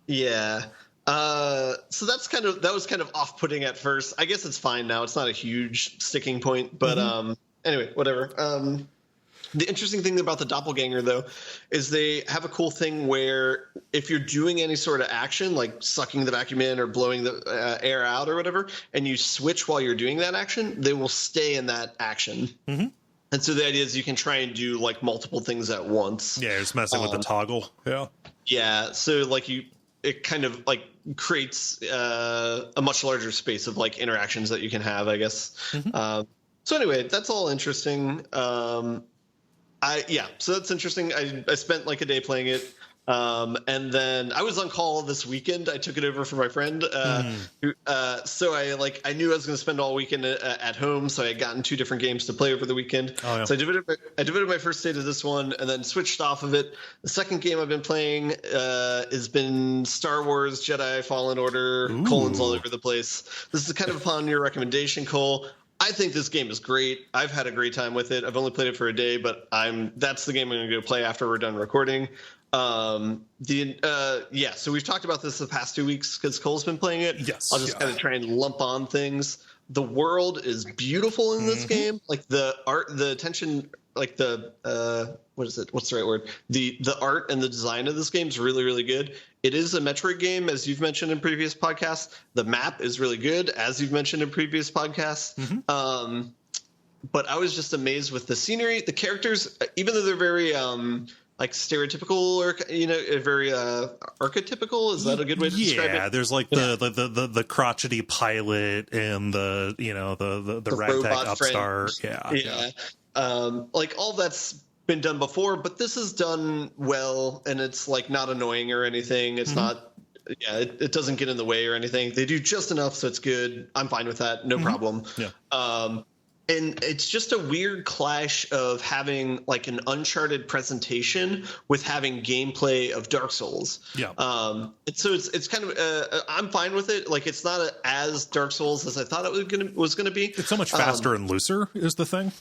Yeah. So that was kind of off-putting at first. I guess it's fine now. It's not a huge sticking point, but anyway, whatever. The interesting thing about the doppelganger, though, is they have a cool thing where if you're doing any sort of action, like sucking the vacuum in or blowing the air out or whatever, and you switch while you're doing that action, they will stay in that action. Mm-hmm. And so the idea is you can try and do like multiple things at once. Yeah, just messing with the toggle. Yeah. Yeah. So like it kind of like creates a much larger space of like interactions that you can have, I guess. So anyway, that's all interesting. So that's interesting. I spent like a day playing it. And then I was on call this weekend. I took it over for my friend. So I knew I was going to spend all weekend at home. So I had gotten 2 different games to play over the weekend. Oh, yeah. So I devoted my first day to this one and then switched off of it. The second game I've been playing has been Star Wars Jedi Fallen Order. Ooh. Colons all over the place. This is kind of upon your recommendation, Cole. I think this game is great. I've had a great time with it. I've only played it for a day, but that's the game I'm going to go play after we're done recording. So we've talked about this the past 2 weeks because Cole's been playing it. Yes. I'll just kind of try and lump on things. The world is beautiful in this game. Like the art, the attention, like the what is it? What's the right word? The art and the design of this game is really, really good. It is a Metroid game, as you've mentioned in previous podcasts. The map is really good, as you've mentioned in previous podcasts. But I was just amazed with the scenery, the characters, even though they're very like stereotypical or very archetypical. Is that a good way to describe it? Yeah, there's like the crotchety pilot and the ragtag upstart. Yeah. Like all that's been done before, but this is done well, and it's like not annoying or anything. It's not. Yeah, it doesn't get in the way or anything. They do just enough, so it's good. I'm fine with that. No problem. Yeah. And it's just a weird clash of having like an Uncharted presentation with having gameplay of Dark Souls. Yeah. And so it's kind of I'm fine with it. Like it's not as Dark Souls as I thought it was gonna be. It's so much faster and looser is the thing.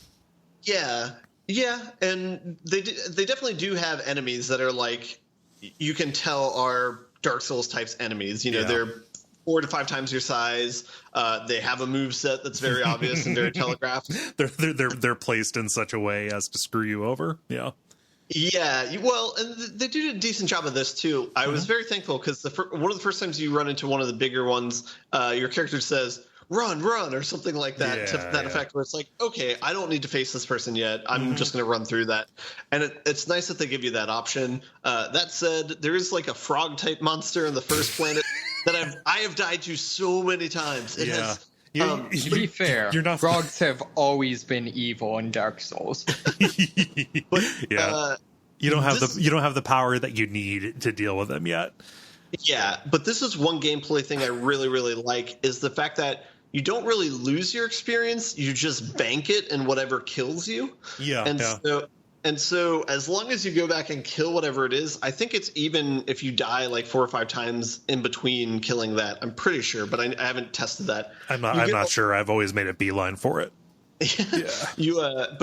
Yeah, and they definitely do have enemies that are like you can tell are Dark Souls types enemies. They're 4 to 5 times your size. They have a move set that's very obvious and very telegraphed. They're placed in such a way as to screw you over. Yeah. Yeah. Well, and they do a decent job of this too. I was very thankful because one of the first times you run into one of the bigger ones, your character says, run, or something like that to that effect, where it's like, okay, I don't need to face this person yet. I'm just going to run through that. And it's nice that they give you that option. That said, there is like a frog type monster in the first planet that I have died to so many times. It has. To be fair, frogs have always been evil in Dark Souls. But, you don't have the power that you need to deal with them yet. Yeah, but this is one gameplay thing I really, really like is the fact that you don't really lose your experience. You just bank it in whatever kills you. And so as long as you go back and kill whatever it is, I think it's even if you die like 4 or 5 times in between killing that. I'm pretty sure, but I haven't tested that. I'm not sure. I've always made a beeline for it. But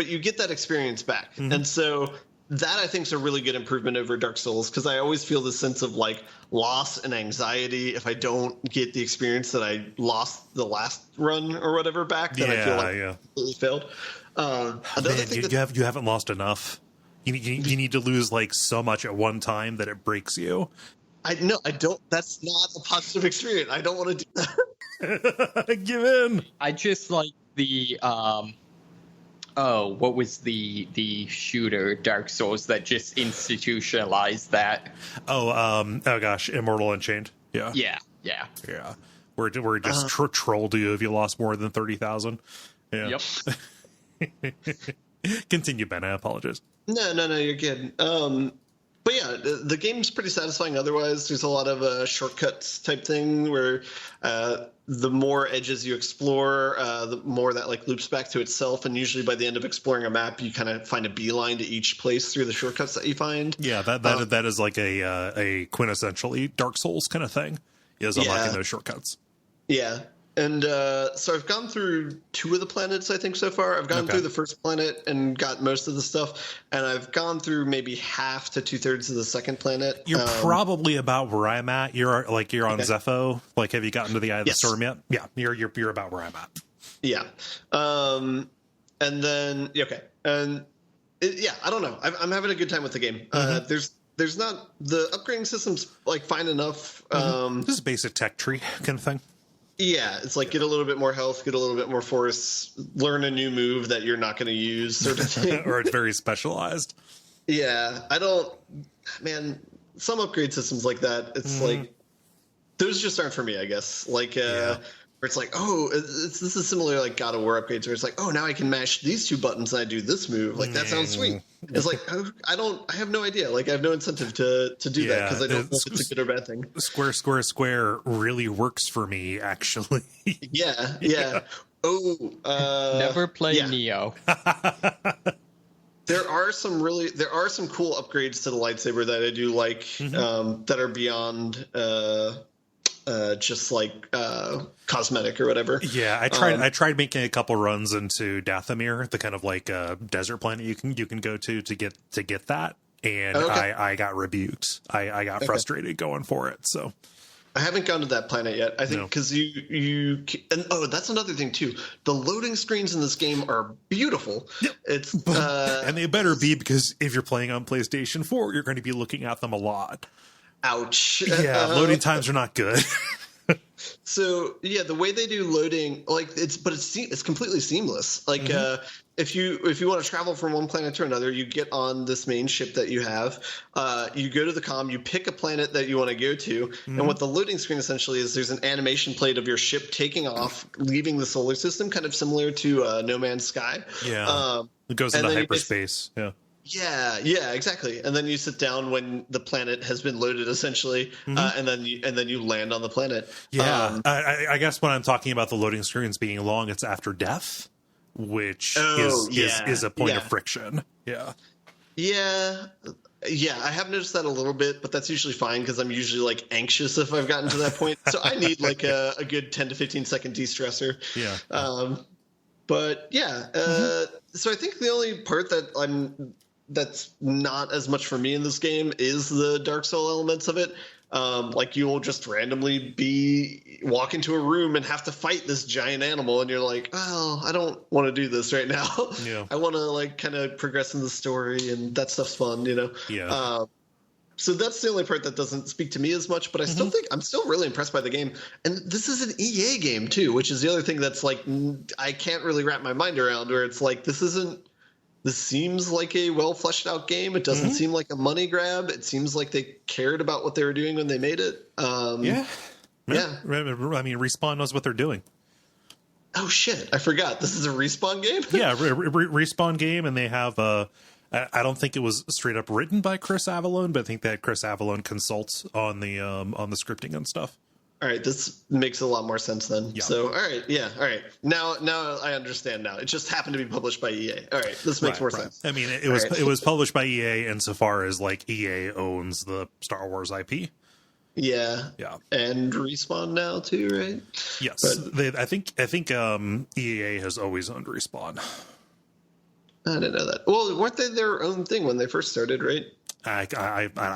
you get that experience back. And so that I think is a really good improvement over Dark Souls because I always feel this sense of like loss and anxiety if I don't get the experience that I lost the last run or whatever back. Then I feel like completely failed. You haven't lost enough. You need to lose like so much at one time that it breaks you. I don't. That's not a positive experience. I don't want to do that. Give in. I just like the what was the shooter Dark Souls that just institutionalized that? Oh gosh, Immortal Unchained. Yeah. Where it just trolled you if you lost more than 30,000. Yeah. Yep. Continue, Ben. I apologize. No, you're good. But yeah, the game's pretty satisfying otherwise. There's a lot of shortcuts type thing where the more edges you explore, the more that like loops back to itself. And usually by the end of exploring a map, you kind of find a beeline to each place through the shortcuts that you find. Yeah, that is like a quintessentially Dark Souls kind of thing, is unlocking those shortcuts. Yeah. And so I've gone through 2 of the planets, I think, so far. I've gone through the first planet and got most of the stuff. And I've gone through maybe half to 2/3 of the second planet. You're probably about where I'm at. You're on Zepho. Like, have you gotten to the Eye of the Storm yet? Yeah, you're about where I'm at. Yeah. And then, And I don't know. I'm having a good time with the game. There's not... The upgrading system's, like, fine enough. This is basic tech tree kind of thing. Yeah, it's like get a little bit more health, get a little bit more force, learn a new move that you're not going to use, sort of thing. Or it's very specialized. Yeah, I don't. Man, some upgrade systems like that, it's like those just aren't for me. I guess where it's like, oh, this is similar to like God of War upgrades, where it's like, oh, now I can mash these two buttons and I do this move. Like that sounds sweet. It's like I have no idea. Like I have no incentive to do that because I don't know if it's a good or bad thing. Square really works for me, actually. Yeah. Oh, never play Neo. There are some cool upgrades to the lightsaber that I do like that are beyond just like cosmetic or whatever. Yeah, I tried making a couple runs into Dathomir, the kind of like desert planet you can go to get that, and I got rebuked. I got frustrated going for it. So I haven't gone to that planet yet. I think because that's another thing too. The loading screens in this game are beautiful. Yep. It's and they better be, because if you're playing on PlayStation 4, you're going to be looking at them a lot. Ouch. Yeah, loading times are not good. So yeah, the way they do loading, like it's completely seamless. Like if you want to travel from one planet to another, you get on this main ship that you have. You go to the comm, you pick a planet that you want to go to, and what the loading screen essentially is, there's an animation plate of your ship taking off, leaving the solar system, kind of similar to No Man's Sky. Yeah, it goes into hyperspace. Yeah, exactly. And then you sit down when the planet has been loaded, essentially, and then you land on the planet. Yeah, I guess when I'm talking about the loading screens being long, it's after death, which is a point of friction. Yeah. I have noticed that a little bit, but that's usually fine because I'm usually like anxious if I've gotten to that point. So I need like a good 10 to 15 second de-stressor. Yeah. But yeah, so I think the only part that's not as much for me in this game is the Dark Soul elements of it. Like you will just randomly walk into a room and have to fight this giant animal, and you're like, oh, I don't want to do this right now. Yeah. I want to like kind of progress in the story, and that stuff's fun, Yeah. So that's the only part that doesn't speak to me as much, but I still think I'm still really impressed by the game. And this is an EA game too, which is the other thing that's like I can't really wrap my mind around, where it's like this seems like a well fleshed out game. It doesn't seem like a money grab. It seems like they cared about what they were doing when they made it. Yeah. I mean, Respawn knows what they're doing. Oh shit, I forgot. This is a Respawn game? Yeah, Respawn game, and they have I don't think it was straight up written by Chris Avellone, but I think that Chris Avellone consults on the scripting and stuff. All right, this makes a lot more sense then. Yeah. So, all right. Now I understand. Now it just happened to be published by EA. All right, this makes more sense. I mean, it was published by EA insofar as like EA owns the Star Wars IP. Yeah. And Respawn now too, right? Yes, I think EA has always owned Respawn. I didn't know that. Well, weren't they their own thing when they first started, right? I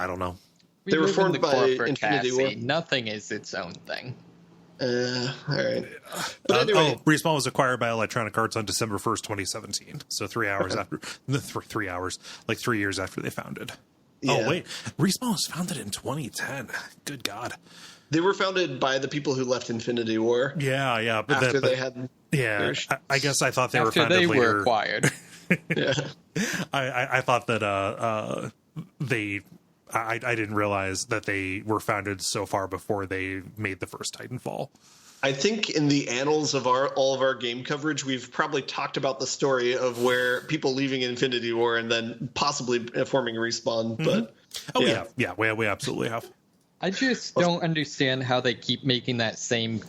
don't know. They were formed by Infinity War. Nothing is its own thing. All right. But anyway. Respawn was acquired by Electronic Arts on December 1st, 2017. So 3 hours after, 3 hours, like 3 years after they founded. Yeah. Oh, wait. Respawn was founded in 2010. Good God. They were founded by the people who left Infinity War. Yeah. But they had. Yeah. I guess I thought they were founded later. After they were acquired. Yeah. I thought that I didn't realize that they were founded so far before they made the first Titanfall. I think in the annals of all of our game coverage, we've probably talked about the story of where people leaving Infinity War and then possibly forming Respawn. But we absolutely have. I just don't understand how they keep making that same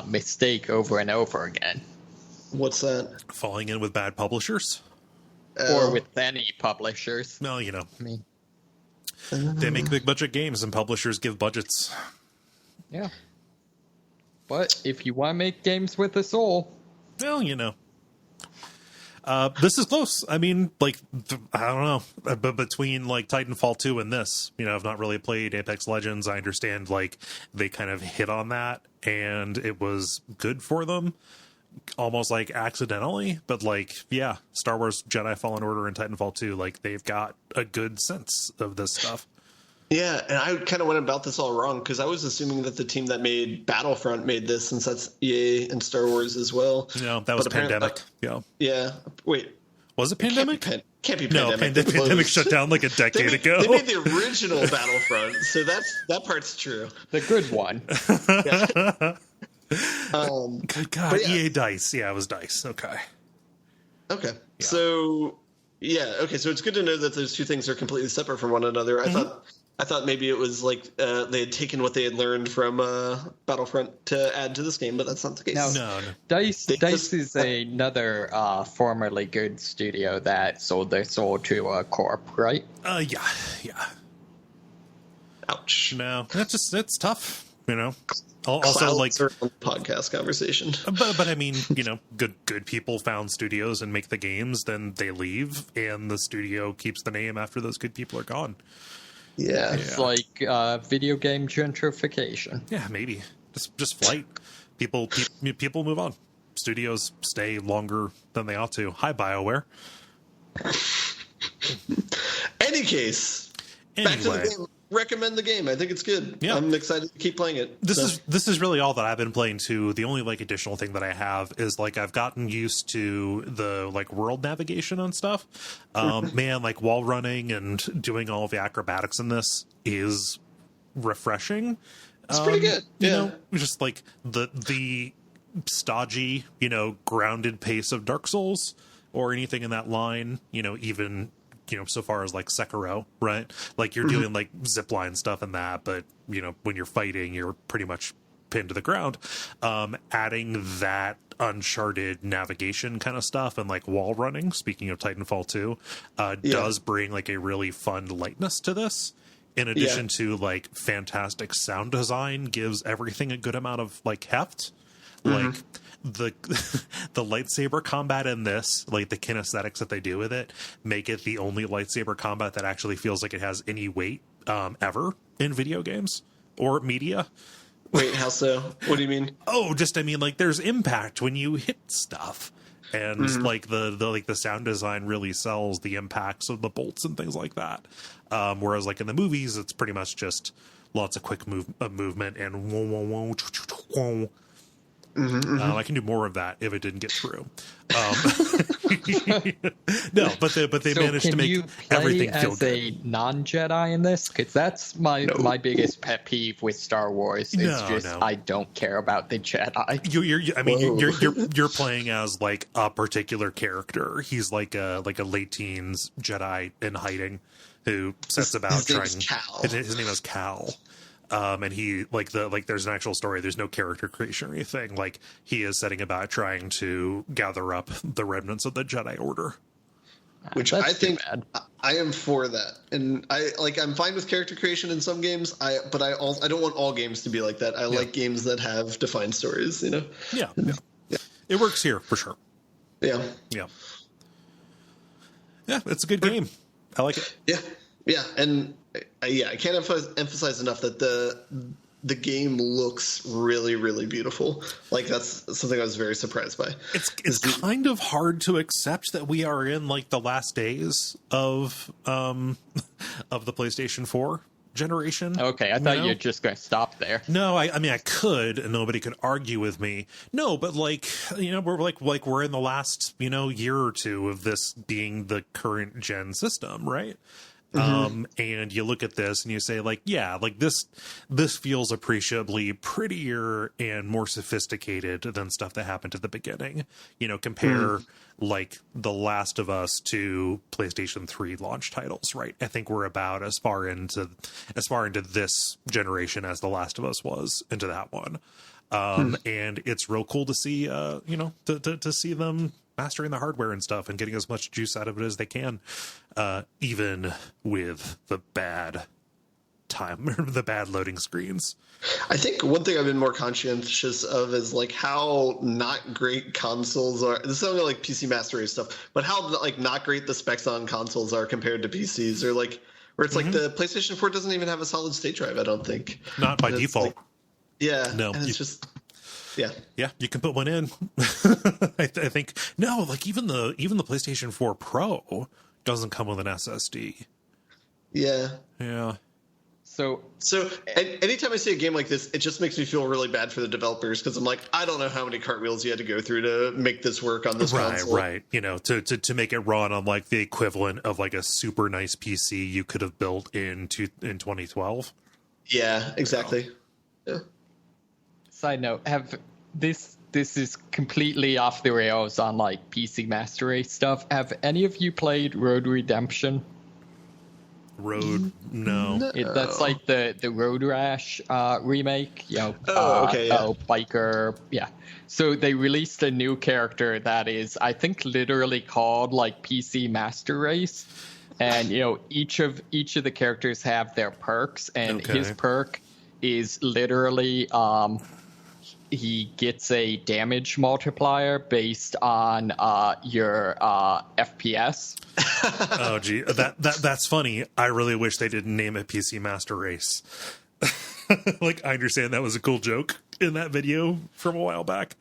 mistake over and over again. What's that? Falling in with bad publishers. Or with any publishers. No, they make big budget games and publishers give budgets. Yeah. But if you want to make games with a soul. Well, this is close. I mean, like, I don't know. But between like Titanfall 2 and this, I've not really played Apex Legends. I understand like they kind of hit on that and it was good for them. Almost like accidentally, but like, yeah, Star Wars Jedi Fallen Order and Titanfall 2, like they've got a good sense of this stuff. Yeah, and I kind of went about this all wrong because I was assuming that the team that made Battlefront made this, since that's EA and Star Wars as well. No, that was Pandemic. Yeah. Wait. Was it Pandemic? Can't be No, Pandemic. Pandemic shut down like a decade ago. They made the original Battlefront, so that part's true. The good one. Good God, EA Dice. Yeah, it was Dice. Okay. Okay. Yeah. So it's good to know that those two things are completely separate from one another. I thought maybe it was like they had taken what they had learned from Battlefront to add to this game, but that's not the case. No. Dice is another formerly good studio that sold their soul to a corp, right? Yeah. Ouch. No, it's tough, you know. Also, like podcast conversation. But I mean, you know, good people found studios and make the games, then they leave, and the studio keeps the name after those good people are gone. Yeah, it's like video game gentrification. Yeah, maybe just flight. People move on. Studios stay longer than they ought to. Hi, BioWare. Any case, back to the game. Recommend the game. I think it's good. Yeah. I'm excited to keep playing it. This is really all that I've been playing too. The only like additional thing that I have is like I've gotten used to the like world navigation and stuff. Man, like wall running and doing all of the acrobatics in this is refreshing. It's pretty good. You know, just like the stodgy, you know, grounded pace of Dark Souls or anything in that line, you know, even you know, so far as like Sekiro, right? Like you're doing like zipline stuff and that, but you know, when you're fighting, you're pretty much pinned to the ground. Adding that Uncharted navigation kind of stuff and like wall running, speaking of Titanfall 2, does bring like a really fun lightness to this. In addition to like fantastic sound design, gives everything a good amount of like heft. Like the lightsaber combat in this, like the kinesthetics that they do with it, make it the only lightsaber combat that actually feels like it has any weight ever in video games or media. Wait, how so? What do you mean? I mean, like there's impact when you hit stuff, and like the sound design really sells the impacts of the bolts and things like that. Whereas like in the movies, it's pretty much just lots of quick movement and whoa, whoa, whoa, whoa. I can do more of that if it didn't get through. No, but they managed to make everything feel good. Can you play as a non-Jedi in this? Because that's my biggest pet peeve with Star Wars. I don't care about the Jedi. You're playing as like a particular character. He's like a late teens Jedi in hiding who sets about trying. His name is Cal. And he there's an actual story. There's no character creation or anything. Like he is setting about trying to gather up the remnants of the Jedi Order. Which I think I am for that. And I'm fine with character creation in some games. But I don't want all games to be like that. I like games that have defined stories, you know? Yeah. It works here for sure. Yeah. Yeah, it's a good game. I like it. Yeah, and I can't emphasize enough that the game looks really, really beautiful. Like that's something I was very surprised by. It's kind of hard to accept that we are in like the last days of the PlayStation 4 generation. Okay, I thought you were just going to stop there. No, I mean I could, and nobody could argue with me. No, but like you know, we're in the last year or two of this being the current gen system, right? And you look at this and you say like, yeah, like this feels appreciably prettier and more sophisticated than stuff that happened at the beginning. You know, compare like The Last of Us to PlayStation 3 launch titles, right? I think we're about as far into this generation as The Last of Us was into that one. And it's real cool to see, to see them mastering the hardware and stuff and getting as much juice out of it as they can, even with the bad loading screens. I think one thing I've been more conscientious of is like how not great consoles are. This is only like PC Master Race stuff, but how like not great the specs on consoles are compared to PCs, or like where it's like the PlayStation 4 doesn't even have a solid state drive. I don't think, not by default. No, and it's just. Yeah, you can put one in. I think no, like even the PlayStation 4 Pro doesn't come with an SSD. Yeah. So anytime I see a game like this, it just makes me feel really bad for the developers because I'm like, I don't know how many cartwheels you had to go through to make this work on this console. Right. You know, to make it run on like the equivalent of like a super nice PC you could have built in 2012. Yeah, exactly. Yeah. Side note, this is completely off the rails on like PC Master Race stuff. Have any of you played Road Redemption? Road, no. That's like the Road Rash remake. You know, okay, yeah. biker, yeah. So they released a new character that is, I think, literally called like PC Master Race, and you know, each of the characters have their perks, and his perk is literally he gets a damage multiplier based on your FPS. Oh, gee, that's funny. I really wish they didn't name it PC Master Race. Like, I understand that was a cool joke in that video from a while back.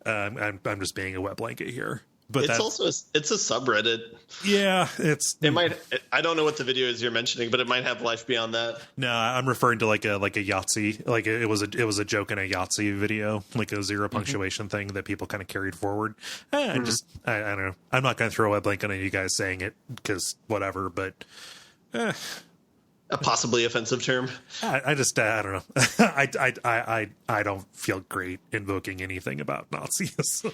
I'm just being a wet blanket here. But it's a subreddit. Yeah, it might. I don't know what the video is you're mentioning, but it might have life beyond that. No, I'm referring to like a Yahtzee. Like it was a joke in a Yahtzee video, like a zero punctuation thing that people kind of carried forward. I don't know. I'm not going to throw a blanket on you guys saying it because whatever. But a possibly offensive term. I don't know. I don't feel great invoking anything about Nazis.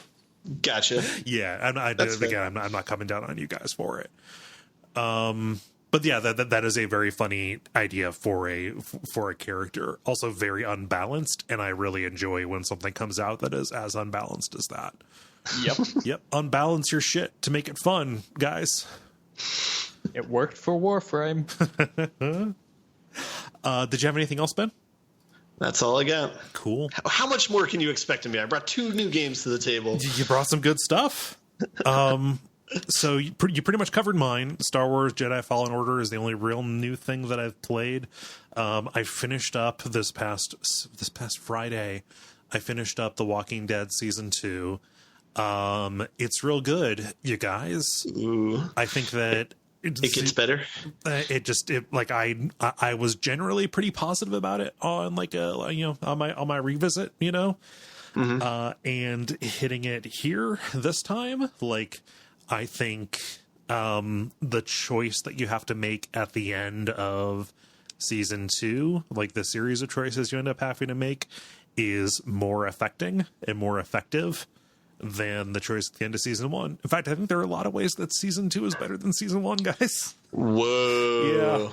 Gotcha. Yeah, I'm not coming down on you guys for it. But yeah, that is a very funny idea for a character. Also very unbalanced, and I really enjoy when something comes out that is as unbalanced as that. Yep. Unbalance your shit to make it fun, guys. It worked for Warframe. Did you have anything else, Ben? That's all I got. Cool. How much more can you expect of me? I brought 2 new games to the table. You brought some good stuff. So you pretty much covered mine. Star Wars Jedi Fallen Order is the only real new thing that I've played. I finished up this past Friday. I finished up The Walking Dead Season 2. It's real good, you guys. Ooh. I think that it gets better. I was generally pretty positive about it on on my revisit, and hitting it here this time. Like, I think the choice that you have to make at the end of season 2, like the series of choices you end up having to make, is more affecting and more effective than the choice at the end of season 1. In fact, I think there are a lot of ways that season 2 is better than season 1, guys. Whoa. Yeah.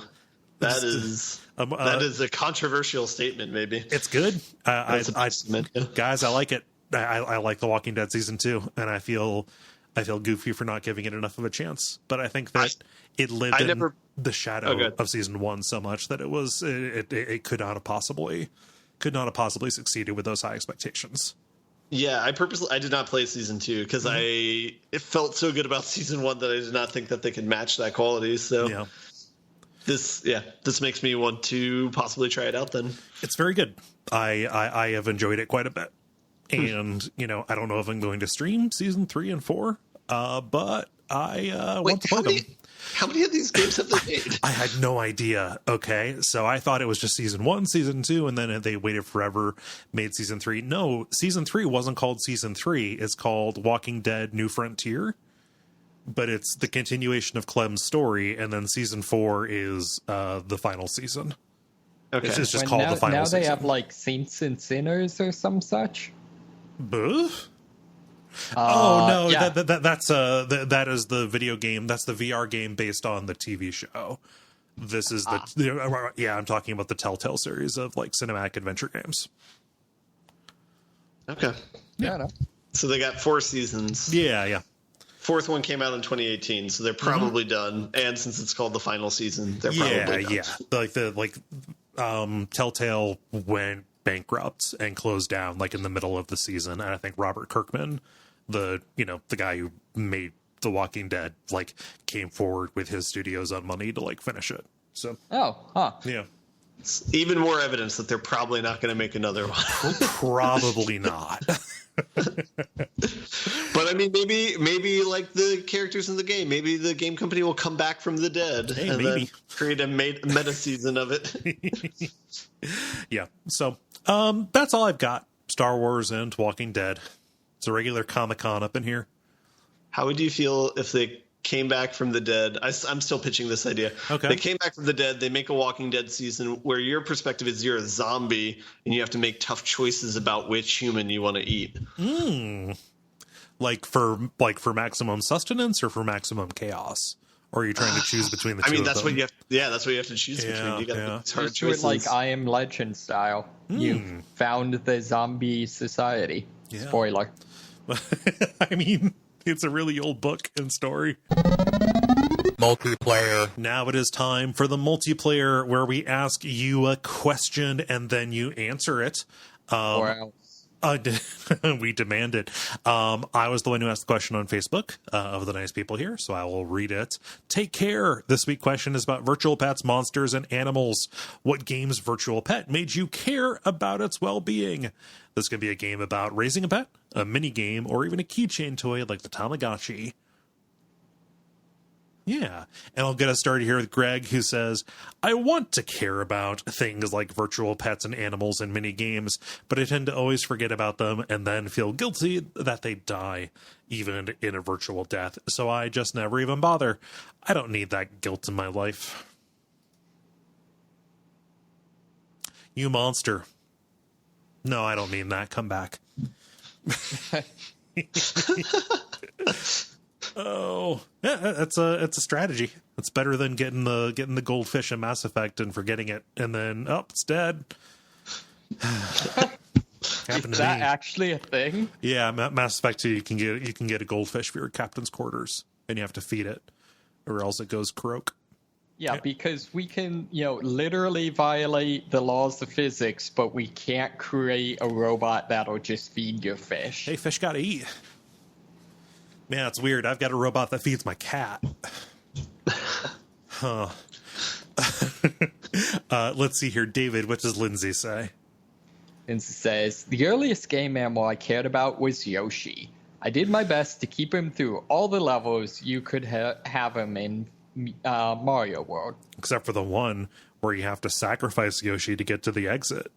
That is a controversial statement, maybe. It's good. Guys, I like it. I like The Walking Dead season 2, and I feel goofy for not giving it enough of a chance. But I think that it lived in the shadow of season 1 so much that it could not have possibly succeeded with those high expectations. Yeah, I did not play season 2 because it felt so good about season 1 that I did not think that they could match that quality. So this makes me want to possibly try it out then. It's very good. I have enjoyed it quite a bit. And, I don't know if I'm going to stream season 3 and 4, but I want to play them. How many of these games have they made? I had no idea. Okay, so I thought it was just season 1, season 2, and then they waited forever, made season 3. No, season 3 wasn't called season 3. It's called Walking Dead: New Frontier. But it's the continuation of Clem's story, and then season 4 is the final season. Okay, it's just called the final season. Now they have like Saints and Sinners or some such. Buh? Yeah. That is the video game. That's the VR game based on the TV show. This is I'm talking about the Telltale series of like cinematic adventure games. Okay. Yeah. So they got 4 seasons. Yeah. 4th one came out in 2018, so they're probably done. And since it's called the final season, they're probably done. Telltale went bankrupt and closed down like in the middle of the season, and I think Robert Kirkman, the guy who made The Walking Dead, like came forward with his studio's own money to like finish it. So yeah, it's even more evidence that they're probably not going to make another one. Probably not. But mean, maybe like the characters in the game, maybe the game company will come back from the dead and then create a meta season of it. Yeah. So that's all I've got. Star Wars and Walking Dead. It's a regular Comic-Con up in here. How would you feel if they came back from the dead? I'm still pitching this idea. Okay. They came back from the dead. They make a Walking Dead season where your perspective is you're a zombie and you have to make tough choices about which human you want to eat. Like for maximum sustenance or for maximum chaos? Or are you trying to choose between the two? I mean, that's what you have. Yeah, that's what you have to choose between. You got to make these hard choices. Like I Am Legend style. You found the zombie society. Yeah. Spoiler. I mean, it's a really old book and story. Multiplayer. Now it is time for the multiplayer, where we ask you a question and then you answer it. Wow. We demand it. I was the one who asked the question on Facebook of the nice people here, so I will read it. Take care. This week's question is about virtual pets, monsters, and animals. What game's virtual pet made you care about its well-being? This could be a game about raising a pet, a mini game, or even a keychain toy like the Tamagotchi. Yeah, and I'll get us started here with Greg, who says, I want to care about things like virtual pets and animals and mini games, but I tend to always forget about them and then feel guilty that they die, even in a virtual death, so I just never even bother. I don't need that guilt in my life. You monster. No, I don't mean that. Come back. Oh, yeah, it's a strategy. It's better than getting the goldfish in Mass Effect and forgetting it, and then it's dead. Is that actually a thing? Yeah, Mass Effect 2, you can get a goldfish for your captain's quarters, and you have to feed it, or else it goes croak. Yeah, because we can, literally violate the laws of physics, but we can't create a robot that'll just feed your fish. Hey, fish gotta eat. Man, it's weird. I've got a robot that feeds my cat. Huh. Let's see here. David, what does Lindsay say? Lindsay says, the earliest game animal I cared about was Yoshi. I did my best to keep him through all the levels you could have him in Mario World. Except for the one where you have to sacrifice Yoshi to get to the exit.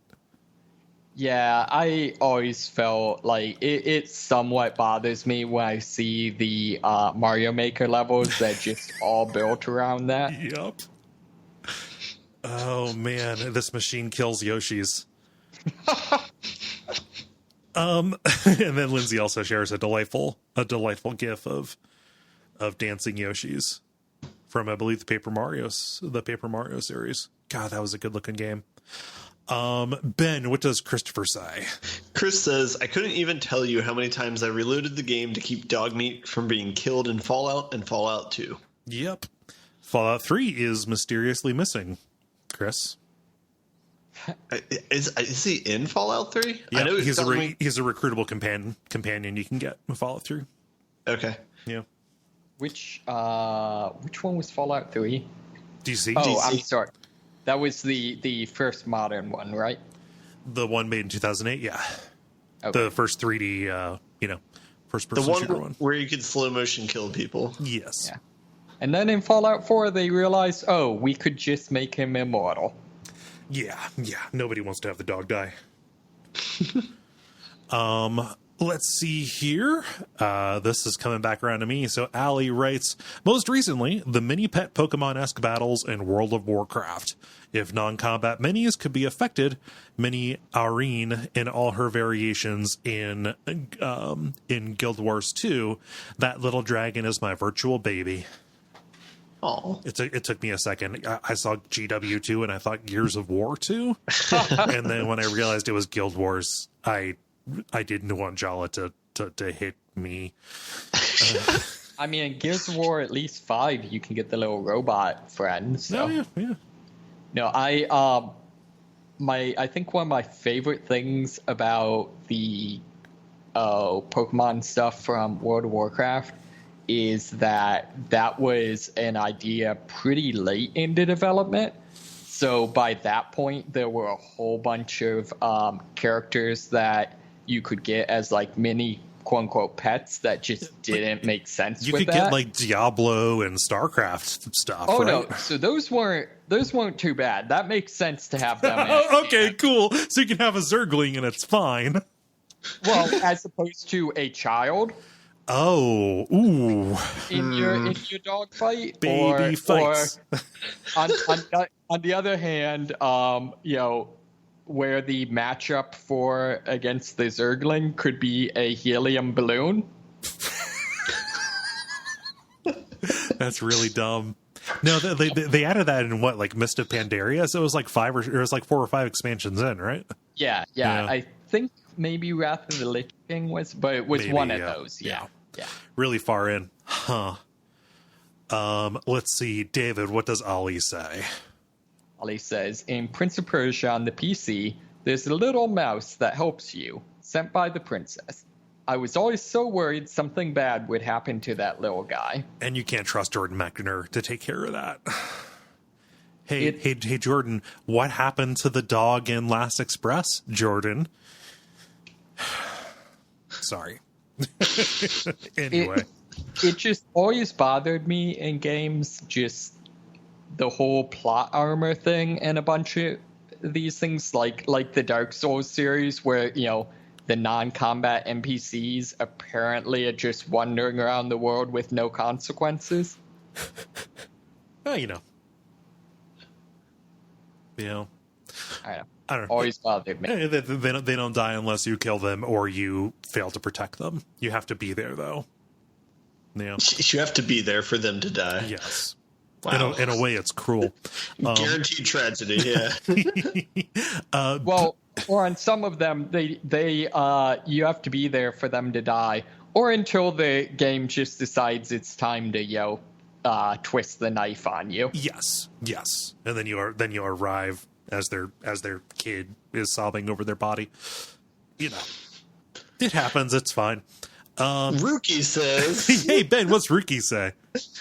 Yeah, I always felt like it somewhat bothers me when I see the Mario Maker levels that just all built around that. Yep. Oh man, this machine kills Yoshis. And then Lindsay also shares a delightful gif of dancing Yoshis from, I believe, the Paper Mario series. God, that was a good looking game. Ben, what does Christopher say? Chris says, I couldn't even tell you how many times I reloaded the game to keep dog meat from being killed in Fallout and Fallout 2. Yep. Fallout 3 is mysteriously missing. Chris? Is he in Fallout 3? Yeah, I know he's a recruitable companion you can get in Fallout 3. Okay. Yeah. Which one was Fallout 3? DC. Oh, DC. I'm sorry. That was the first modern one, right? The one made in 2008, yeah. Okay. The first 3D, first-person shooter one. Where you could slow motion kill people. Yes. Yeah. And then in Fallout 4, they realized, we could just make him immortal. Yeah. Nobody wants to have the dog die. Let's see here. This is coming back around to me. So Allie writes, most recently, the mini-pet Pokemon-esque battles in World of Warcraft. If non-combat minis could be affected, Mini Aurene in all her variations in Guild Wars 2, that little dragon is my virtual baby. Oh, it took me a second. I saw GW2 and I thought Gears of War 2. And then when I realized it was Guild Wars, I didn't want Jala to hit me. I mean, in Gears of War at least 5, you can get the little robot friend. So. Oh, yeah. No, I think one of my favorite things about the Pokemon stuff from World of Warcraft is that was an idea pretty late into development. So by that point, there were a whole bunch of characters that you could get as like mini quote unquote pets that just didn't make sense. You with could that. get like Diablo and StarCraft stuff. Oh right? no, so those weren't too bad. That makes sense to have them. Okay, cool. So you can have a Zergling and it's fine. Well, as opposed to a child. Oh, ooh. In your dog fight, Baby fights. Or on the other hand, where the matchup against the Zergling could be a helium balloon. That's really dumb. No, they added that in what, like Mist of Pandaria? So it was like 4 or 5 expansions in, right? Yeah. I think maybe Wrath of the Lich King was, but it was one of those. Yeah. Really far in. Huh. Let's see. David, what does Ollie say? Ollie says, in Prince of Persia on the PC, there's a little mouse that helps you, sent by the princess. I was always so worried something bad would happen to that little guy. And you can't trust Jordan McNamara to take care of that. Hey, Jordan, what happened to the dog in Last Express, Jordan? Sorry. Anyway. It just always bothered me in games, just the whole plot armor thing and a bunch of these things, like the Dark Souls series, where, the non-combat NPCs apparently are just wandering around the world with no consequences. Well, I don't know. I don't know. Always bothered me. They don't die unless you kill them or you fail to protect them. You have to be there, though. Yeah. You have to be there for them to die. Yes. Wow. In a way, it's cruel. Guaranteed tragedy, yeah. Or on some of them, they you have to be there for them to die, or until the game just decides it's time to twist the knife on you. Yes, and then you arrive as their kid is sobbing over their body. It happens. It's fine. Rookie says, "Hey Ben, what's Rookie say?"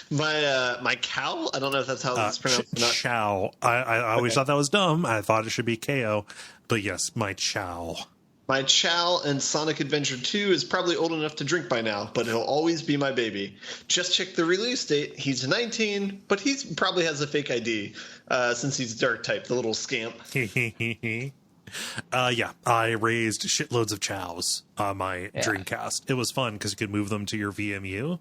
My cow. I don't know if that's how it's pronounced. Chow. I always thought that was dumb. I thought it should be KO, but yes, my chow. My chow and Sonic Adventure 2 is probably old enough to drink by now, but he'll always be my baby. Just check the release date. He's 19, but he probably has a fake ID since he's dark type, the little scamp. Yeah, I raised shitloads of chows on my Dreamcast. It was fun because you could move them to your VMU,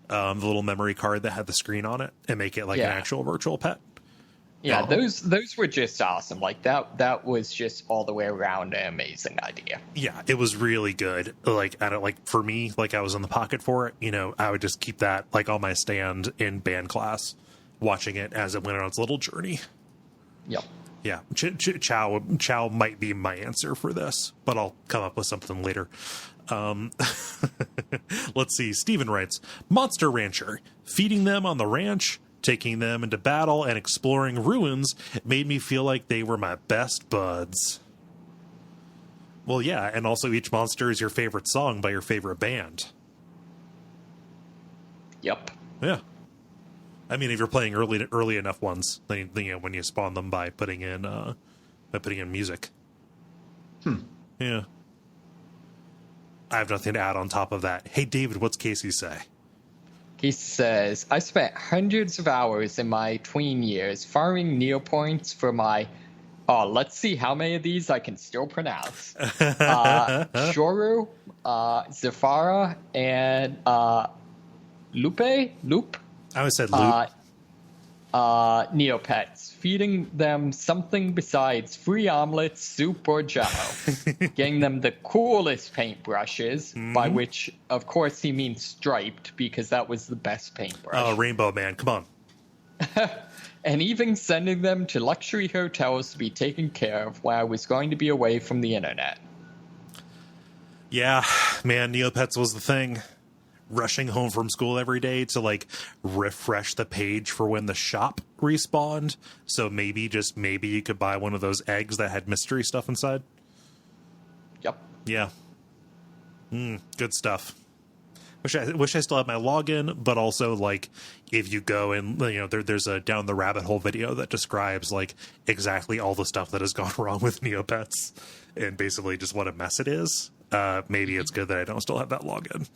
the little memory card that had the screen on it, and make it like an actual virtual pet. Yeah, those were just awesome. Like that was just all the way around an amazing idea. Yeah, it was really good. Like for me, like I was in the pocket for it. I would just keep that like on my stand in band class, watching it as it went on its little journey. Yep. Yeah, chow might be my answer for this, but I'll come up with something later. Let's see. Steven writes, Monster Rancher. Feeding them on the ranch, taking them into battle, and exploring ruins made me feel like they were my best buds. Well, yeah, and also each monster is your favorite song by your favorite band. Yep. Yeah. I mean, if you're playing early enough ones, then when you spawn them by putting in music. Yeah. I have nothing to add on top of that. Hey, David, what's Casey say? He says, I spent hundreds of hours in my tween years farming neopoints for my... let's see how many of these I can still pronounce. Shoru, Zafara, and Loop? I always said Loop. Neopets, feeding them something besides free omelets, soup, or jello. Getting them the coolest paintbrushes, by which, of course, he means striped, because that was the best paintbrush. Oh, Rainbow Man, come on. And even sending them to luxury hotels to be taken care of while I was going to be away from the internet. Yeah, man, Neopets was the thing. Rushing home from school every day to like refresh the page for when the shop respawned. So maybe you could buy one of those eggs that had mystery stuff inside. Yep. Yeah. Good stuff. Wish I still had my login, but also like if you go and there's a down the rabbit hole video that describes like exactly all the stuff that has gone wrong with Neopets and basically just what a mess it is. maybe it's good that I don't still have that login.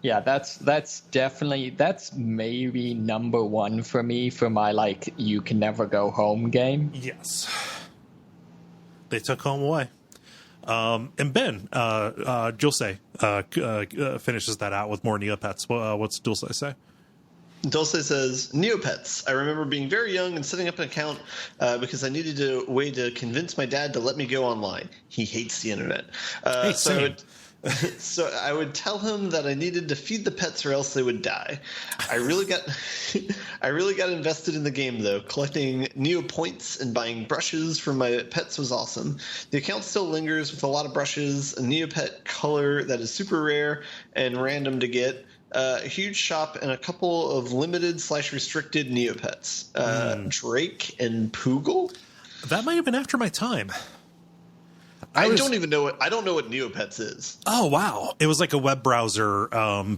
Yeah, that's maybe number one for me for my like you can never go home game. Yes, they took home away. And Ben, Dulce finishes that out with more Neopets. What's Dulce say? Dulce says, Neopets. I remember being very young and setting up an account because I needed a way to convince my dad to let me go online. He hates the internet. So I would tell him that I needed to feed the pets or else they would die. I really got invested in the game though. Collecting Neo points and buying brushes for my pets was awesome. The account still lingers with a lot of brushes, a Neopet color that is super rare and random to get. A huge shop and a couple of limited/restricted Neopets. Drake and Poogle? That might have been after my time. I don't know what Neopets is. Oh wow. It was like a web browser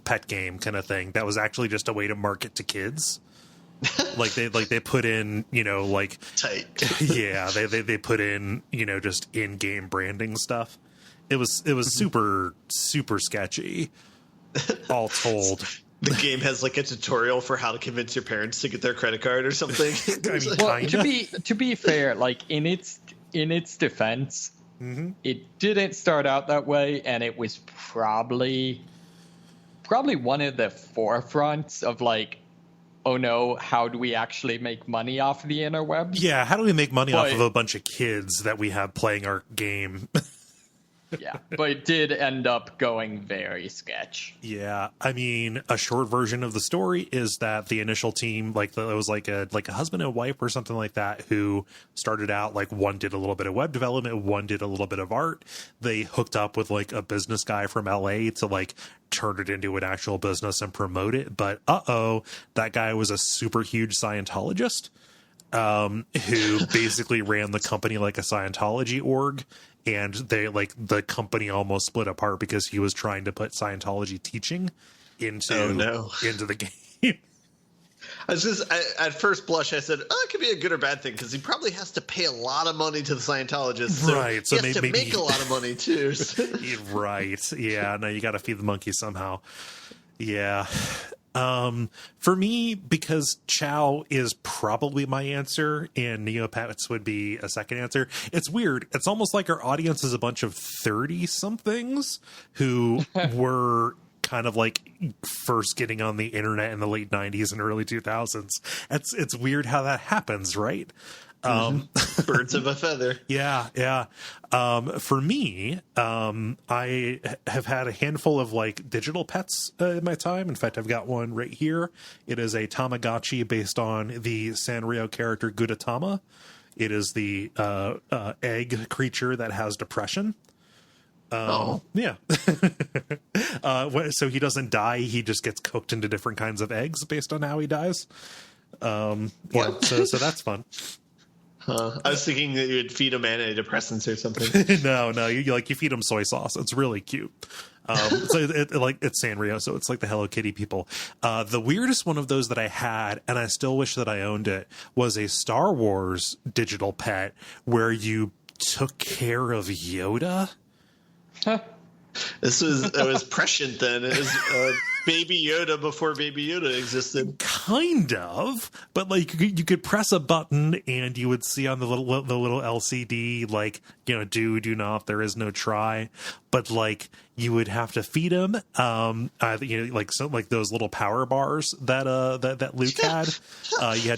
pet game kind of thing that was actually just a way to market to kids. they put in, like tight. Yeah, they put in, just in-game branding stuff. It was super super sketchy. All told. The game has like a tutorial for how to convince your parents to get their credit card or something. Well, to be fair, like in its defense, it didn't start out that way, and it was probably one of the forefronts of like, oh no, how do we actually make money off the interwebs? Yeah, how do we make money off of a bunch of kids that we have playing our game? Yeah, but it did end up going very sketch. Yeah, I mean, a short version of the story is that the initial team, it was like a husband and wife or something like that, who started out like one did a little bit of web development, one did a little bit of art. They hooked up with like a business guy from LA to like turn it into an actual business and promote it. But that guy was a super huge Scientologist who basically ran the company like a Scientology org. And the company almost split apart because he was trying to put Scientology teaching into the game. At first blush, I said, it could be a good or bad thing because he probably has to pay a lot of money to the Scientologists. So right. So he has to make a lot of money too. Right. Yeah. No, you got to feed the monkey somehow. Yeah. For me, because Chow is probably my answer and Neopets would be a second answer. It's weird. It's almost like our audience is a bunch of 30-somethings who were kind of like first getting on the internet in the late 90s and early 2000s. It's weird how that happens, right? Birds of a feather. Yeah. For me, I have had a handful of like digital pets in my time. In fact, I've got one right here. It is a Tamagotchi based on the Sanrio character Gudetama. It is the egg creature that has depression. Yeah. So he doesn't die. He just gets cooked into different kinds of eggs based on how he dies. So that's fun. I was thinking that you would feed him antidepressants or something. No, you feed him soy sauce. It's really cute. So it's Sanrio, so it's like the Hello Kitty people. The weirdest one of those that I had, and I still wish that I owned it, was a Star Wars digital pet where you took care of Yoda. Huh. It was prescient then. It was Baby Yoda before Baby Yoda existed. Kind of, but like you could press a button and you would see on the little LCD like do not, there is no try, but like you would have to feed him like those little power bars that Luke had. You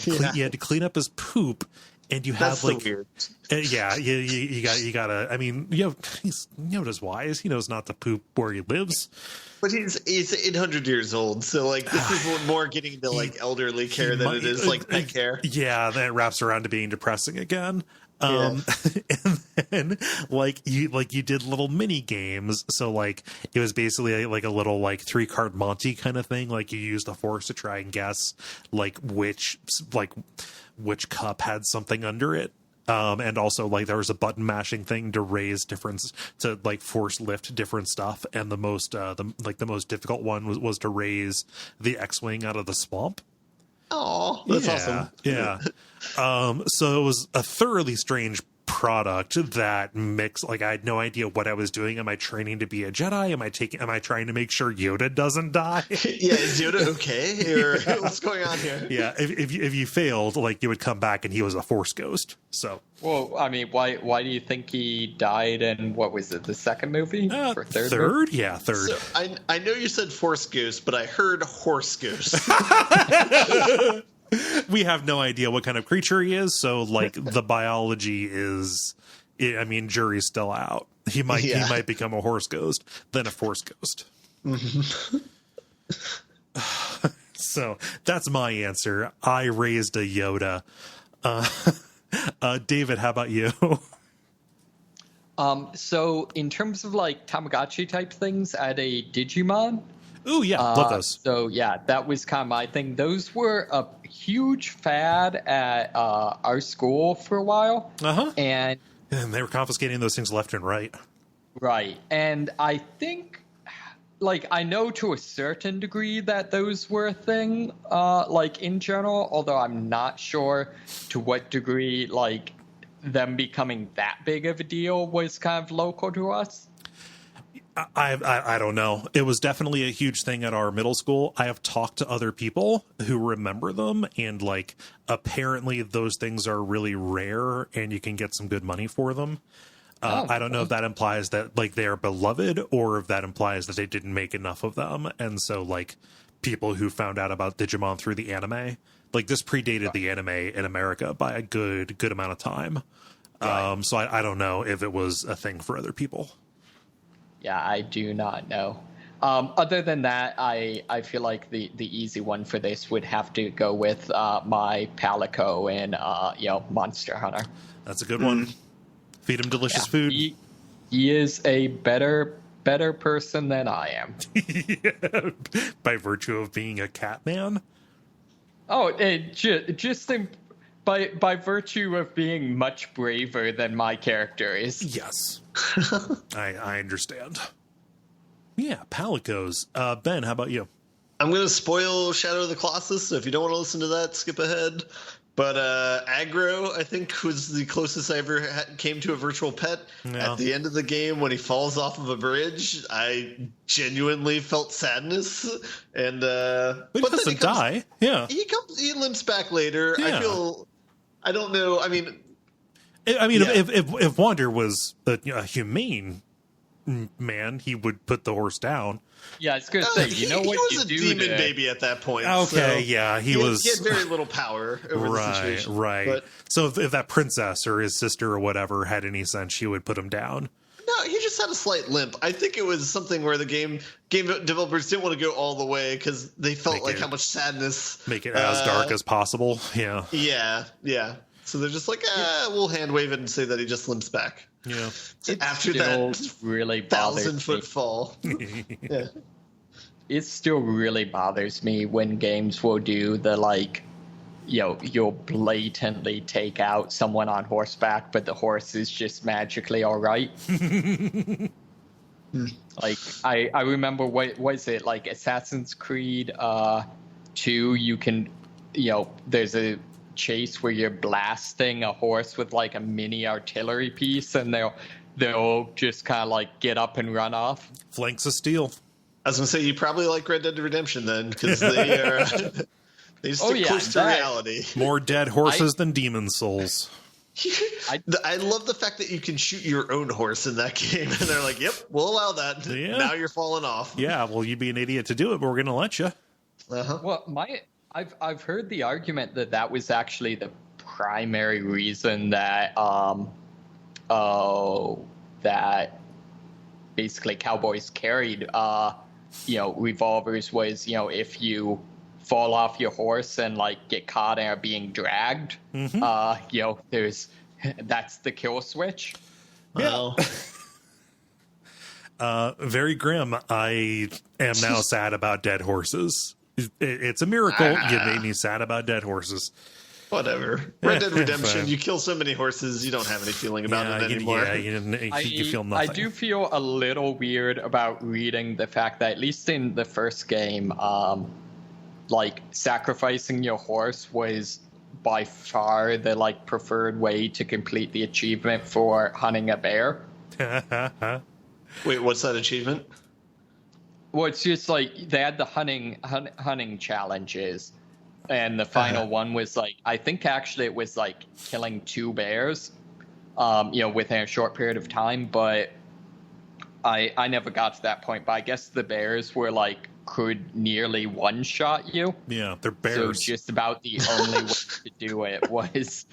had to clean up his poop. And you have you gotta. I mean, Yoda's wise. He knows not to poop where he lives. But he's 800 years old, so like this is more getting into like elderly care than it is like pet care. Yeah, then it wraps around to being depressing again. And then you did little mini games, so like it was basically like a little like 3-card Monty kind of thing. Like you used the force to try and guess like which cup had something under it. And also like there was a button mashing thing to raise to like force lift different stuff. And the most difficult one was to raise the X-Wing out of the swamp. Oh, that's awesome. Yeah. So it was a thoroughly strange product that I had no idea what I was doing. Am I training to be a Jedi? Am I trying to make sure Yoda doesn't die? Yeah, is Yoda okay? Or what's going on here? Yeah, if you failed, you would come back and he was a Force ghost. So, well, I mean, why do you think he died in, what was it, the second movie? Or third? Third? Yeah, third. So, I know you said Force ghost, but I heard horse ghost. We have no idea what kind of creature he is, so the biology is, I mean, jury's still out. He might become a horse ghost, then a Force ghost. So that's my answer. I raised a Yoda. David, how about you? So in terms of Tamagotchi type things, I had a Digimon. Ooh, yeah, love those. So yeah, that was kind of my thing. Those were a huge fad at our school for a while. And they were confiscating those things left and right. Right. And I think, I know to a certain degree that those were a thing, in general, although I'm not sure to what degree, them becoming that big of a deal was kind of local to us. I don't know. It was definitely a huge thing at our middle school. I have talked to other people who remember them, and apparently those things are really rare and you can get some good money for them. I don't know if that implies that they are beloved, or if that implies that they didn't make enough of them. And so people who found out about Digimon through the anime, this predated the anime in America by a good amount of time. Right. So I don't know if it was a thing for other people. Yeah, I do not know. Other than that, I feel like the easy one for this would have to go with my Palico in Monster Hunter. That's a good one. Feed him delicious food. He is a better person than I am. Yeah, by virtue of being a cat man? Oh, just by virtue of being much braver than my character is. Yes. I understand. Yeah, Palicos. Ben, how about you? I'm going to spoil Shadow of the Colossus, so if you don't want to listen to that, skip ahead. But Aggro, I think, was the closest I ever came to a virtual pet. Yeah. At the end of the game, when he falls off of a bridge, I genuinely felt sadness. And but he doesn't die. Yeah, he limps back later. Yeah. I don't know. I mean, yeah. if Wander was a humane man, he would put the horse down. Yeah, I was going to say, he was a demon baby at that point. Okay, so yeah, he had very little power over the situation. Right. But, so if that princess or his sister or whatever had any sense, she would put him down. No, he just had a slight limp. I think it was something where the game developers didn't want to go all the way because they felt how much sadness. Make it as dark as possible. Yeah. Yeah. So they're just we'll hand wave it and say that he just limps back. Yeah. After that really 1,000-foot fall. Yeah. It still really bothers me when games will do the you'll blatantly take out someone on horseback, but the horse is just magically all right. I remember, what was it, Assassin's Creed 2, you can, there's a chase where you're blasting a horse with a mini artillery piece, and they'll just kind of get up and run off. Flanks of steel. I was gonna say, you probably like Red Dead Redemption then, because they are they stick close to reality. More dead horses than demon souls. I love the fact that you can shoot your own horse in that game, and they're like, "Yep, we'll allow that." Yeah. Now you're falling off. Yeah, well, you'd be an idiot to do it, but we're gonna let you. Well, I've heard the argument that was actually the primary reason that that basically cowboys carried revolvers was if you fall off your horse and get caught and are being dragged, there's that's the kill switch. Wow. Very grim. I am now sad about dead horses. It's a miracle you made me sad about dead horses. Whatever. Red Dead Redemption, you kill so many horses, you don't have any feeling about it anymore. Yeah, you feel nothing. I do feel a little weird about reading the fact that, at least in the first game, sacrificing your horse was by far the like preferred way to complete the achievement for hunting a bear. Wait, what's that achievement? Well, it's just like they had the hunting challenges, and the final one was like, I think actually it was like killing 2 bears, within a short period of time. But I never got to that point. But I guess the bears were like could nearly one-shot you. Yeah, they're bears. So just about the only way to do it was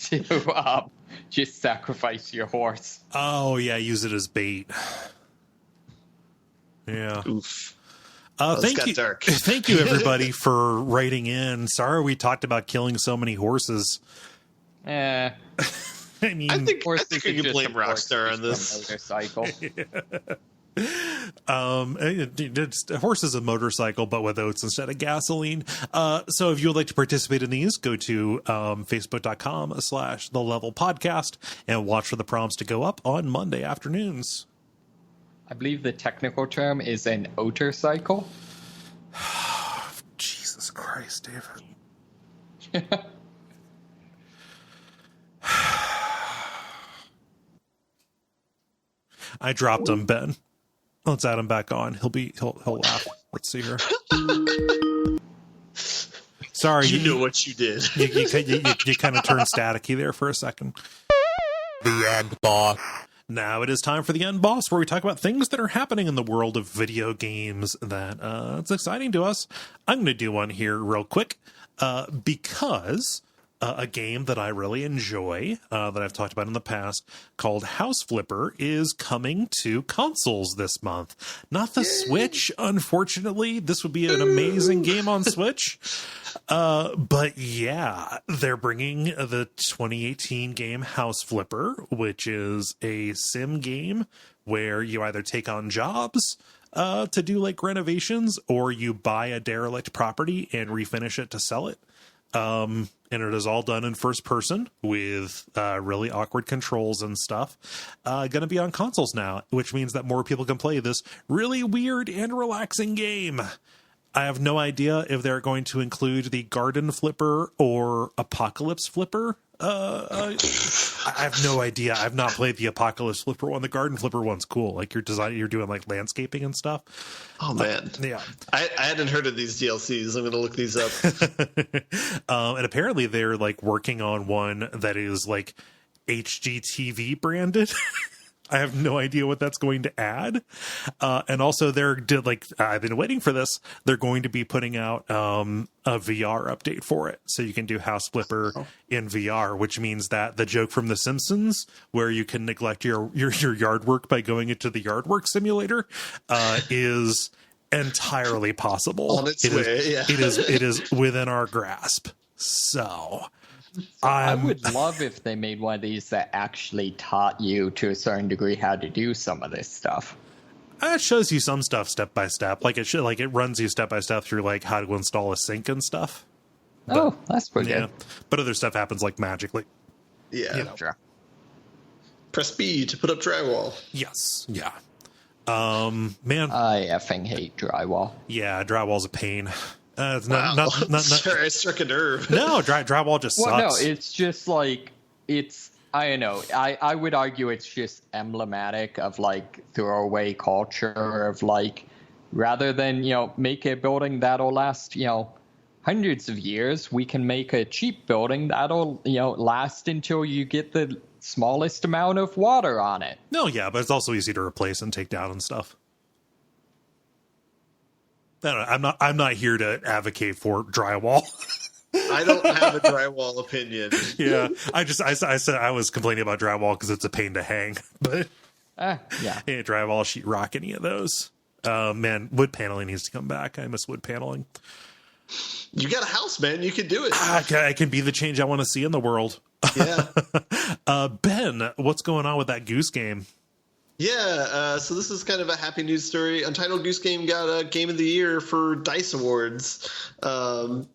to just sacrifice your horse. Oh yeah, use it as bait. Yeah. Oof. Thank you. Dark. Thank you, everybody, for writing in. Sorry we talked about killing so many horses. Eh. I mean, I think horses you can blame Rockstar on this. Motorcycle. It's a horse is a motorcycle, but with oats instead of gasoline. So if you would like to participate in these, go to facebook.com/thelevelpodcast and watch for the prompts to go up on Monday afternoons. I believe the technical term is an otercycle. Jesus Christ, David. I dropped him, Ben. Let's add him back on. He'll laugh. Let's see here. Sorry, you know what you did. You kind of turned staticky there for a second. The end, boss. Now it is time for the end boss, where we talk about things that are happening in the world of video games that it's exciting to us. I'm going to do one here real quick because a game that I really enjoy, that I've talked about in the past, called House Flipper, is coming to consoles this month. Not the Switch, unfortunately. This would be an amazing game on Switch. But yeah, they're bringing the 2018 game House Flipper, which is a sim game where you either take on jobs to do like renovations, or you buy a derelict property and refinish it to sell it. And it is all done in first person with really awkward controls and stuff. Going to be on consoles now, which means that more people can play this really weird and relaxing game. I have no idea if they're going to include the Garden Flipper or Apocalypse Flipper. I have no idea. I've not played the Apocalypse Flipper one. The Garden Flipper one's cool. Like you're doing like landscaping and stuff. Oh man, yeah. I hadn't heard of these DLCs. I'm going to look these up. And apparently they're like working on one that is like HGTV branded. I have no idea what that's going to add. And also I've been waiting for this. They're going to be putting out a VR update for it. So you can do House Flipper in VR, which means that the joke from The Simpsons, where you can neglect your yard work by going into the yard work simulator, is entirely possible. On its way, yeah. It is within our grasp. So I would love if they made one of these that actually taught you to a certain degree how to do some of this stuff. It shows you some stuff step by step. Like it runs you step by step through like how to install a sink and stuff. But, that's pretty good. But other stuff happens like magically. Yeah. Sure. Press B to put up drywall. Yes. Yeah. Man. I effing hate drywall. Yeah, drywall's a pain. It's Wow. not Sorry, I struck a nerve. No, drywall just sucks. Well, no, it's just like I don't know. I would argue it's just emblematic of like throwaway culture of like, rather than, make a building that'll last, hundreds of years, we can make a cheap building that'll, last until you get the smallest amount of water on it. No, yeah, but it's also easy to replace and take down and stuff. I don't know, I'm not here to advocate for drywall. I don't have a drywall opinion. Yeah, I said I was complaining about drywall because it's a pain to hang, but yeah, drywall, sheetrock, any of those. Man, wood paneling needs to come back. I miss wood paneling. You got a house, man. You can do it. I can be the change I want to see in the world. Yeah. Ben, what's going on with that Goose game? Yeah, so this is kind of a happy news story. Untitled Goose Game got a Game of the Year for DICE Awards. One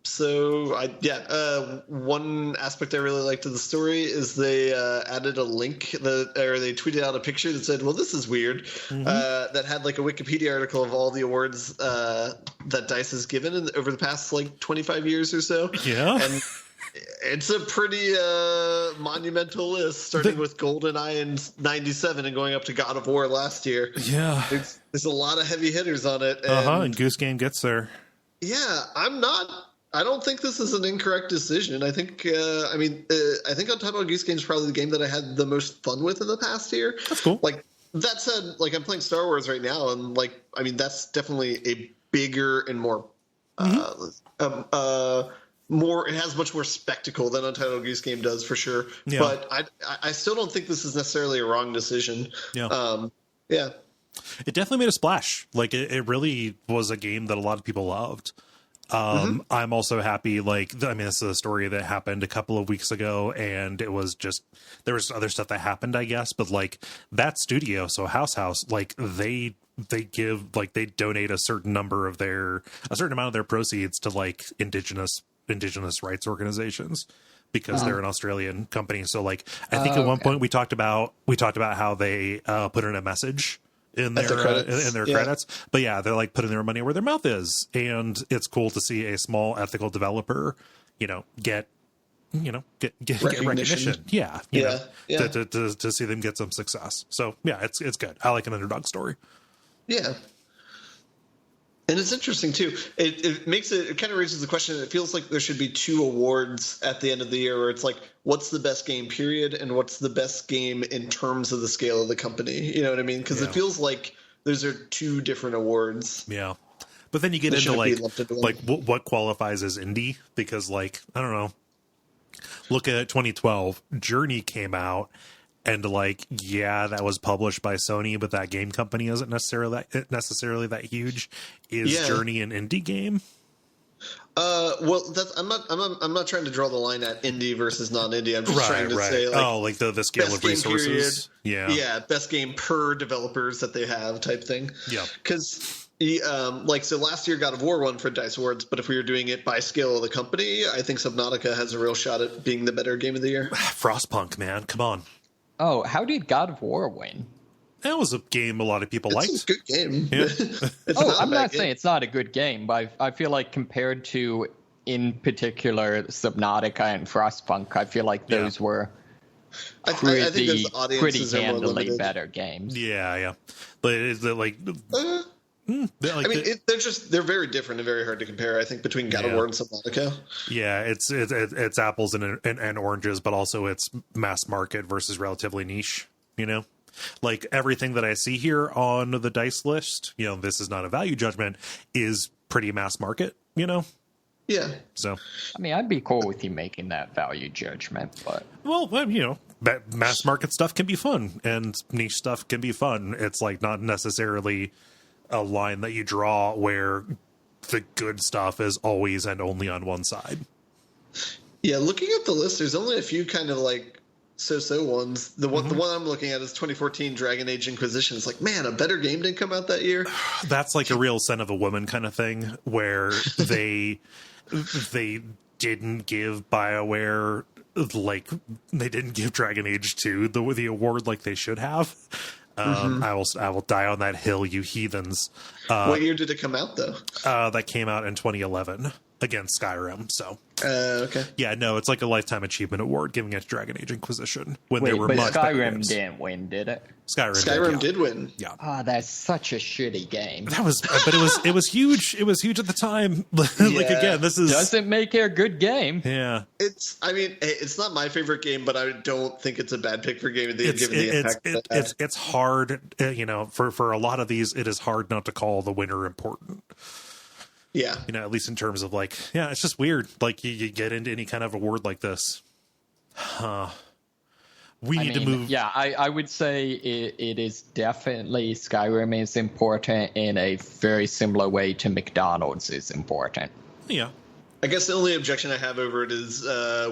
aspect I really liked of the story is they added a link they tweeted out a picture that said, well, this is weird, that had like a Wikipedia article of all the awards that DICE has given over the past like 25 years or so. Yeah. It's a pretty monumental list, starting with GoldenEye in '97 and going up to God of War last year. Yeah, there's a lot of heavy hitters on it. And Goose Game gets there. Yeah, I don't think this is an incorrect decision. I think, I think Untitled Goose Game is probably the game that I had the most fun with in the past year. That's cool. Like, that said, like, I'm playing Star Wars right now, and, like, I mean, that's definitely a bigger and more, it has much more spectacle than Untitled Goose Game does, for sure. Yeah. But I still don't think this is necessarily a wrong decision. Yeah. Yeah. It definitely made a splash. Like, it really was a game that a lot of people loved. I'm also happy, like, I mean, this is a story that happened a couple of weeks ago, and it was just, there was other stuff that happened, I guess, but, like, that studio, so House, like, they give, like, they donate a certain amount of their proceeds to, like, indigenous rights organizations, because they're an Australian company. So, like, I think at one point we talked about how they put in a message in their credits, but yeah, they're like putting their money where their mouth is, and it's cool to see a small ethical developer, get recognition. To see them get some success. So yeah, it's good. I like an underdog story. Yeah. And it's interesting too. It kind of raises the question. It feels like there should be 2 awards at the end of the year, where it's like, what's the best game period, and what's the best game in terms of the scale of the company. You know what I mean? Because it feels like those are 2 different awards. Yeah, but then you get into like what qualifies as indie, because, like, I don't know. Look at 2012. Journey came out. And, like, yeah, that was published by Sony, but that game company isn't necessarily that huge. Is Journey an indie game? Well, I'm not trying to draw the line at indie versus non-indie. I'm just trying to say, like, the scale of resources. Period, yeah, best game per developers that they have, type thing. Yeah, because so last year God of War won for DICE Awards, but if we were doing it by scale of the company, I think Subnautica has a real shot at being the better game of the year. Frostpunk, man, come on. Oh, how did God of War win? That was a game a lot of people liked. It's a good game. Yeah. I'm not saying it's not a good game, but I feel like compared to, in particular, Subnautica and Frostpunk, I feel like those were pretty handily better games. Yeah. But is it like... they're very different and very hard to compare, I think, between God of War and Subnautica. Yeah, it's apples and oranges, but also it's mass market versus relatively niche, Like, everything that I see here on the DICE list, this is not a value judgment, is pretty mass market, Yeah. So, I mean, I'd be cool with you making that value judgment, but... Well, mass market stuff can be fun, and niche stuff can be fun. It's, like, not necessarily a line that you draw where the good stuff is always and only on one side. Yeah, looking at the list, there's only a few kind of like so-so ones. The one I'm looking at is 2014 Dragon Age Inquisition. It's like, man, a better game didn't come out that year. That's like a real Son of a Woman kind of thing, where they didn't give BioWare, like, they didn't give Dragon Age 2 the award like they should have. I will die on that hill, you heathens. What year did it come out, though? That came out in 2011 against Skyrim. So, okay. Yeah, no, it's like a Lifetime Achievement Award giving it to Dragon Age Inquisition when they were much better games. Skyrim didn't win, did it? Skyrim did win. Yeah. Oh, that's such a shitty game. But it was huge. It was huge at the time. Like, again, this doesn't make it a good game. Yeah. It's not my favorite game, but I don't think it's a bad pick for game of the year given the impact. It's hard, for a lot of these, it is hard not to call the winner important. Yeah. At least in terms of, like, yeah, it's just weird. Like, you get into any kind of award like this. We need to move. Yeah, I would say it is definitely, Skyrim is important in a very similar way to McDonald's is important. Yeah. I guess the only objection I have over it is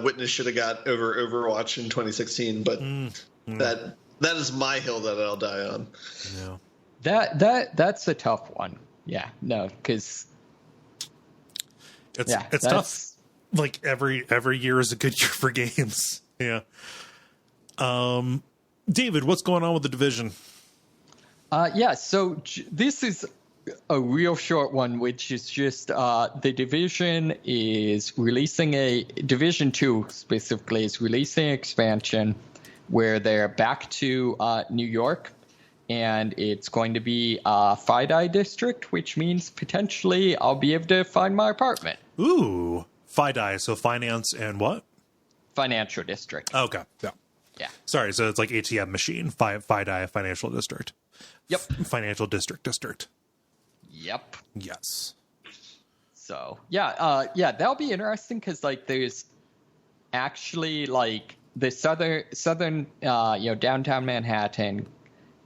Witness should have got over Overwatch in 2016, but that is my hill that I'll die on. Yeah. That's a tough one. Yeah, no, because it's tough. Like, every year is a good year for games. Yeah. David, what's going on with The Division? So this is a real short one, which is just the Division is releasing Division 2 specifically is releasing an expansion where they're back to New York, and it's going to be FIDI district, which means potentially I'll be able to find my apartment. Ooh, FIDI, so finance and what? Financial district. Okay, yeah. Yeah. Sorry, so it's like ATM machine, FIDI, financial district. Yep. Financial district. Yep. Yes. So yeah, that'll be interesting because like there's actually like the southern downtown Manhattan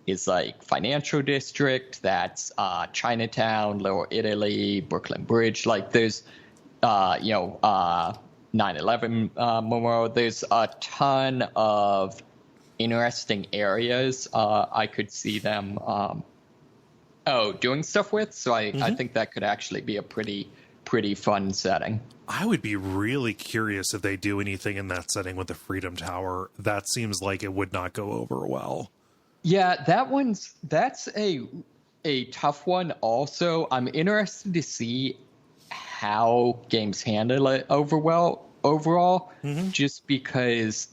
is like financial district. That's Chinatown, Lower Italy, Brooklyn Bridge. Like there's 9/11 Memorial. There's a ton of interesting areas I could see them doing stuff with. So I think that could actually be a pretty fun setting. I would be really curious if they do anything in that setting with the Freedom Tower. That seems like it would not go over well. Yeah, that's a tough one. Also, I'm interested to see how games handle it overall, just because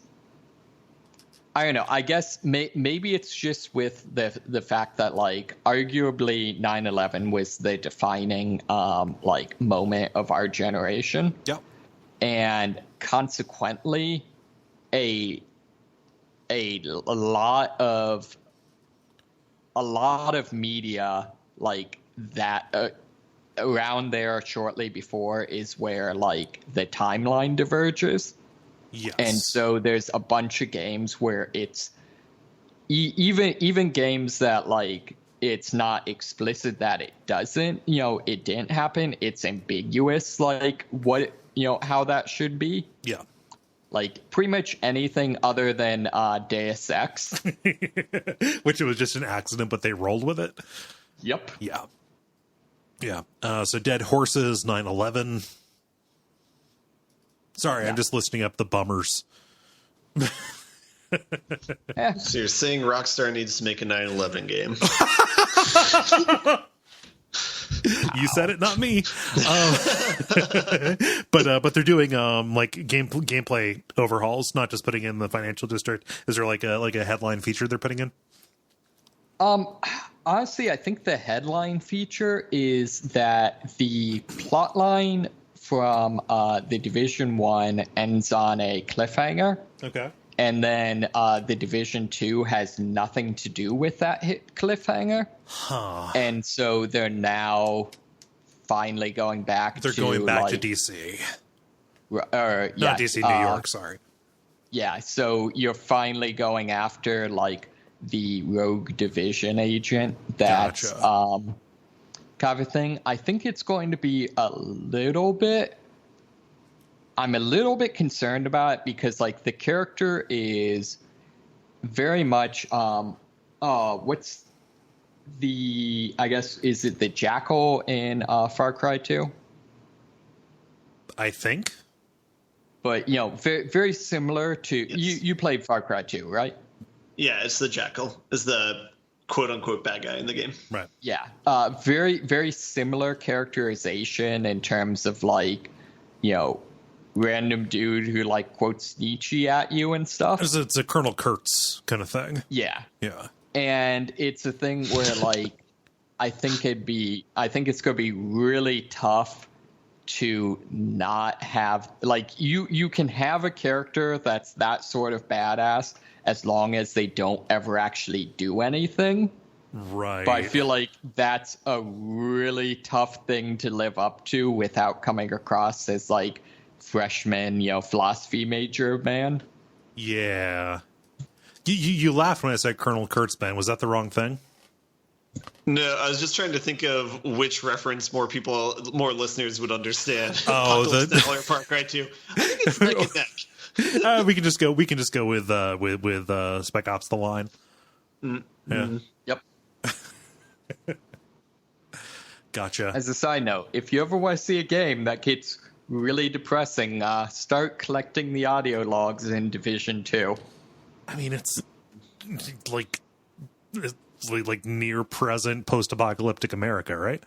I don't know. I guess maybe it's just with the fact that like arguably 9/11 was the defining like moment of our generation. Yep. And consequently, a lot of media like that around there shortly before is where like the timeline diverges. Yes. And so there's a bunch of games where it's even games that like it's not explicit that it doesn't, it didn't happen. It's ambiguous, like what, how that should be. Yeah. Like pretty much anything other than Deus Ex. Which it was just an accident, but they rolled with it. Yep. Yeah. Yeah. So Dead Horses, 9/11. Sorry, yeah. I'm just listing up the bummers. So you're saying Rockstar needs to make a 9/11 game? You said it, not me. But they're doing like gameplay overhauls, not just putting in the financial district. Is there like a headline feature they're putting in? Honestly, I think the headline feature is that the plotline from the Division 1 ends on a cliffhanger. Okay. And then the Division 2 has nothing to do with that cliffhanger. Huh. And so they're now finally going back to DC. Not DC, New York, sorry. Yeah, so you're finally going after like the rogue Division agent. That's gotcha. Kind of thing. I think it's going to be I'm a little bit concerned about it because like the character is very much what's the, I guess, is it the Jackal in Far Cry 2? I think. But very, very similar to you played Far Cry 2, right? Yeah, it's the Jackal. It's the quote-unquote bad guy in the game. Right. Yeah. Very, very similar characterization in terms of like, random dude who like quotes Nietzsche at you and stuff. It's a Colonel Kurtz kind of thing. Yeah. Yeah. And it's a thing where like, I think it's going to be really tough to not have like, you can have a character that's that sort of badass as long as they don't ever actually do anything. Right. But I feel like that's a really tough thing to live up to without coming across as like freshman, philosophy major man. Yeah. You laughed when I said Colonel Kurtz, Ben. Was that the wrong thing? No, I was just trying to think of which reference more listeners would understand. Oh, the Far Cry 2. I think it's neck and neck. We can just go with Spec Ops: The Line. Mm-hmm. Yeah. Yep. Gotcha. As a side note, if you ever want to see a game that gets really depressing, start collecting the audio logs in Division 2. I mean, it's like like near present post-apocalyptic America, right?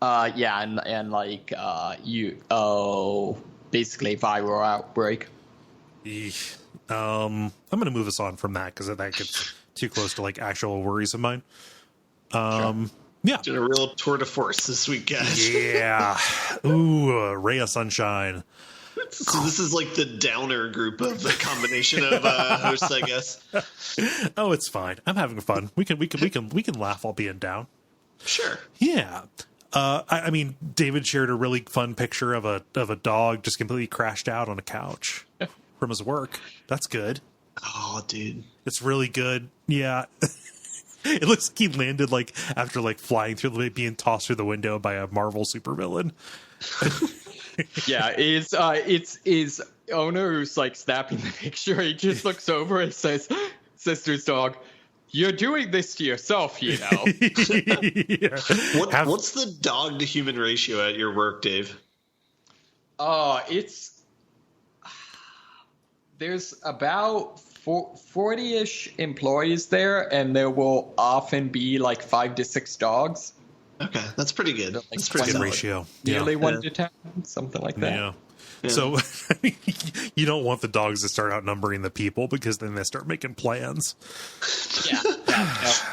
Yeah, and like basically viral outbreak. I'm going to move us on from that because that gets too close to like actual worries of mine. Yeah. Did a real tour de force this week, guys. Yeah. Ooh, a ray of sunshine. So this is like the downer group of the combination of hosts, I guess. Oh, it's fine. I'm having fun. We can laugh while being down. Sure. Yeah. I mean, David shared a really fun picture of a dog just completely crashed out on a couch from his work. That's good. Oh, dude. It's really good. Yeah. It looks like he landed like after like flying through, being tossed through the window by a Marvel supervillain. Yeah, it's his owner who's like snapping the picture. He just looks over and says to his dog, "You're doing this to yourself, you know." Yeah. What's the dog to human ratio at your work, Dave? There's about 40-ish employees there, and there will often be like 5 to 6 dogs. Okay, that's pretty good. Like that's pretty good solid. ratio. Nearly 1 to 10, something like that. Yeah. So you don't want the dogs to start outnumbering the people because then they start making plans.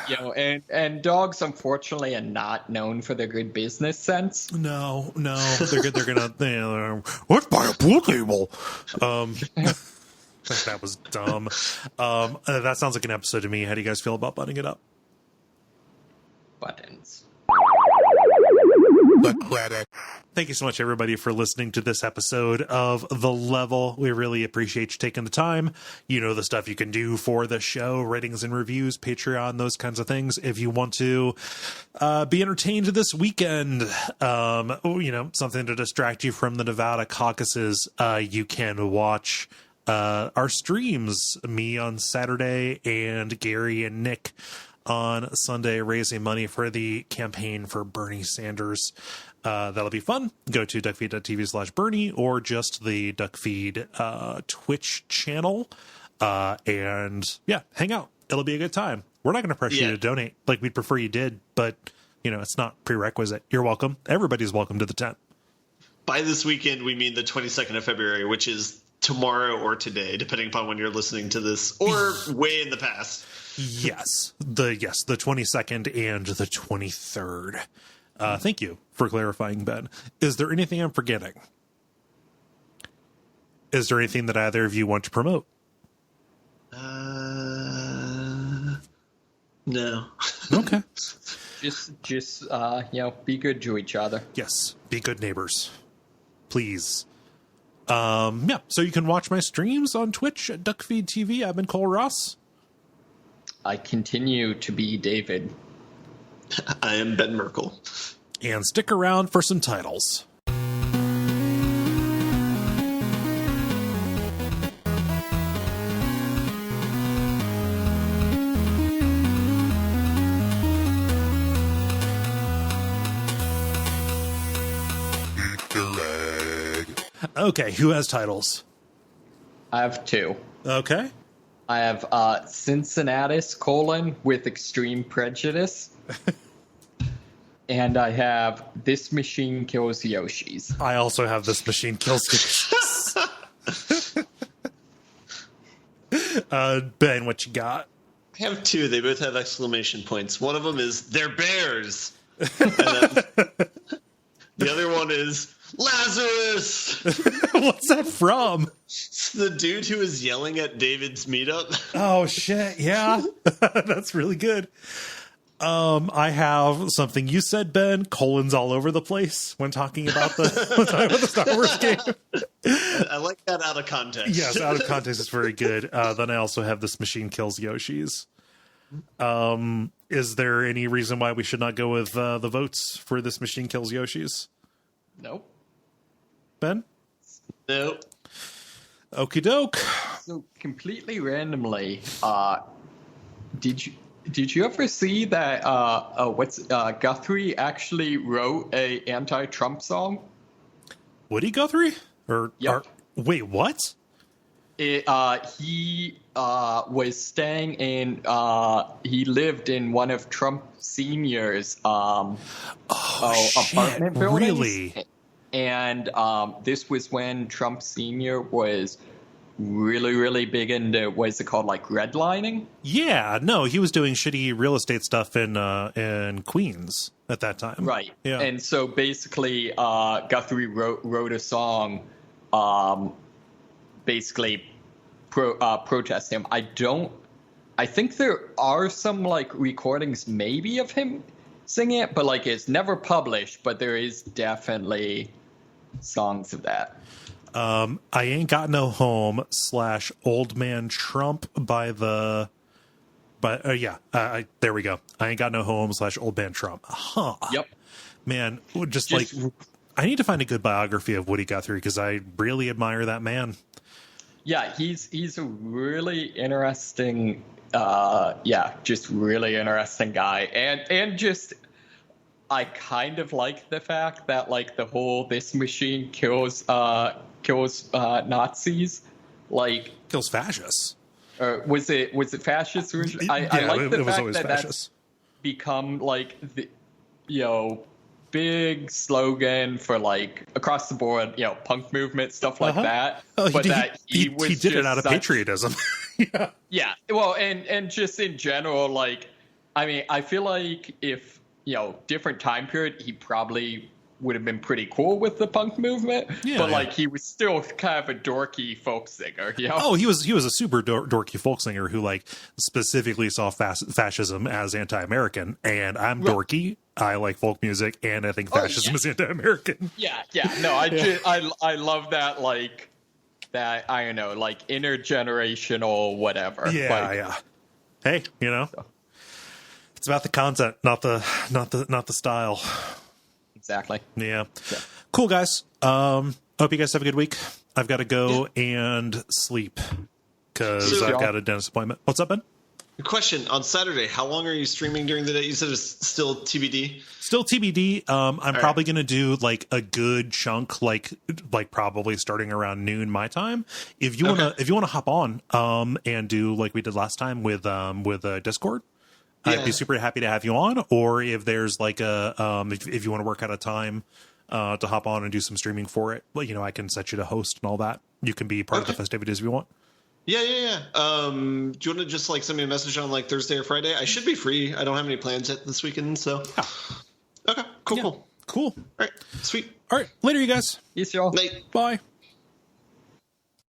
Yeah. And dogs unfortunately are not known for their good business sense. No, they're good. They're gonna. Let's buy a pool table. That was dumb. That sounds like an episode to me. How do you guys feel about butting it up? Buttons. Thank you so much, everybody, for listening to this episode of The Level. We really appreciate you taking the time. You know the stuff you can do for the show, ratings and reviews, Patreon, those kinds of things. If you want to be entertained this weekend, something to distract you from the Nevada caucuses, you can watch our streams, me on Saturday and Gary and Nick on Sunday, raising money for the campaign for Bernie Sanders. That'll be fun. Go to Duckfeed.tv/Bernie or just the Duckfeed Twitch channel. And yeah, hang out. It'll be a good time. We're not going to pressure you to donate like we'd prefer you did, but it's not prerequisite. You're welcome. Everybody's welcome to the tent. By this weekend, we mean the 22nd of February, which is tomorrow or today, depending upon when you're listening to this, or way in the past. Yes, the 22nd and the 23rd. Thank you for clarifying, Ben. Is there anything I'm forgetting? Is there anything that either of you want to promote? No. Okay. Just be good to each other. Yes, be good neighbors, please. So you can watch my streams on Twitch at Duckfeed.tv. I've been Kole Ross. I continue to be David. I am Ben Merkel. And stick around for some titles. Okay, who has titles? I have 2. Okay. I have Cincinnatus, with extreme prejudice. And I have This Machine Kills Yoshis. I also have This Machine Kills Yoshis. Ben, what you got? I have 2. They both have exclamation points. One of them is, "They're bears." And then the other one is, "Lazarus." What's that from? It's the dude who was yelling at David's meetup. Oh, shit. Yeah. That's really good. I have something you said, Ben. Colons all over the place when talking about the Star Wars game. I like that out of context. Yes, out of context is very good. Then I also have This Machine Kills Yoshis. Is there any reason why we should not go with the votes for This Machine Kills Yoshis? Nope. Ben? Nope. Okie doke. So completely randomly, did you ever see that Guthrie actually wrote a anti-Trump song? Woody Guthrie? Yep. Wait, what? He was staying in. He lived in one of Trump Sr.'s apartment buildings. Really? And this was when Trump Sr. was really, really big into, what is it called, like redlining? Yeah, no, he was doing shitty real estate stuff in Queens at that time. Right. Yeah. And so basically, Guthrie wrote a song, basically protest him. I think there are some like recordings maybe of him singing it, but like it's never published, but there is definitely songs of that. I Ain't Got No Home / Old Man Trump there we go. I Ain't Got No Home / Old Man Trump. Huh. Yep. Man, just like, I need to find a good biography of Woody Guthrie because I really admire that man. Yeah, he's a really interesting, just really interesting guy. And just, I kind of like the fact that like the whole this machine kills Nazis, like Kills fascists. Was it fascist? I like the fact that that's become like the big slogan for like across the board, punk movement stuff like that. Oh, but he did it out of patriotism. Yeah. Yeah. Well, and just in general, like, I mean, I feel like if different time period, he probably would have been pretty cool with the punk movement, but like he was still kind of a dorky folk singer. Oh, he was a super dorky folk singer who like specifically saw fascism as anti-American, and I'm dorky. I like folk music, and I think fascism is anti-American. Yeah. No, I love that, like that. I don't know, like intergenerational whatever. Yeah. Hey, it's about the content, not the style. Exactly. Yeah. Cool, guys. Hope you guys have a good week. I've got to go and sleep because I've got a dentist appointment. What's up, Ben? Question on Saturday. How long are you streaming during the day? You said it's still TBD. Still TBD. I'm probably going to do like a good chunk, like probably starting around noon my time. If you want to hop on and do like we did last time with Discord. I'd be super happy to have you on, or if there's like if you want to work out a time to hop on and do some streaming for it, well, I can set you to host and all that. You can be part of the festivities if you want. Yeah. Do you want to just like send me a message on like Thursday or Friday? I should be free. I don't have any plans yet this weekend, so. Yeah. Okay, cool. Cool. All right, sweet. All right, later, you guys. Peace, y'all. Night. Bye.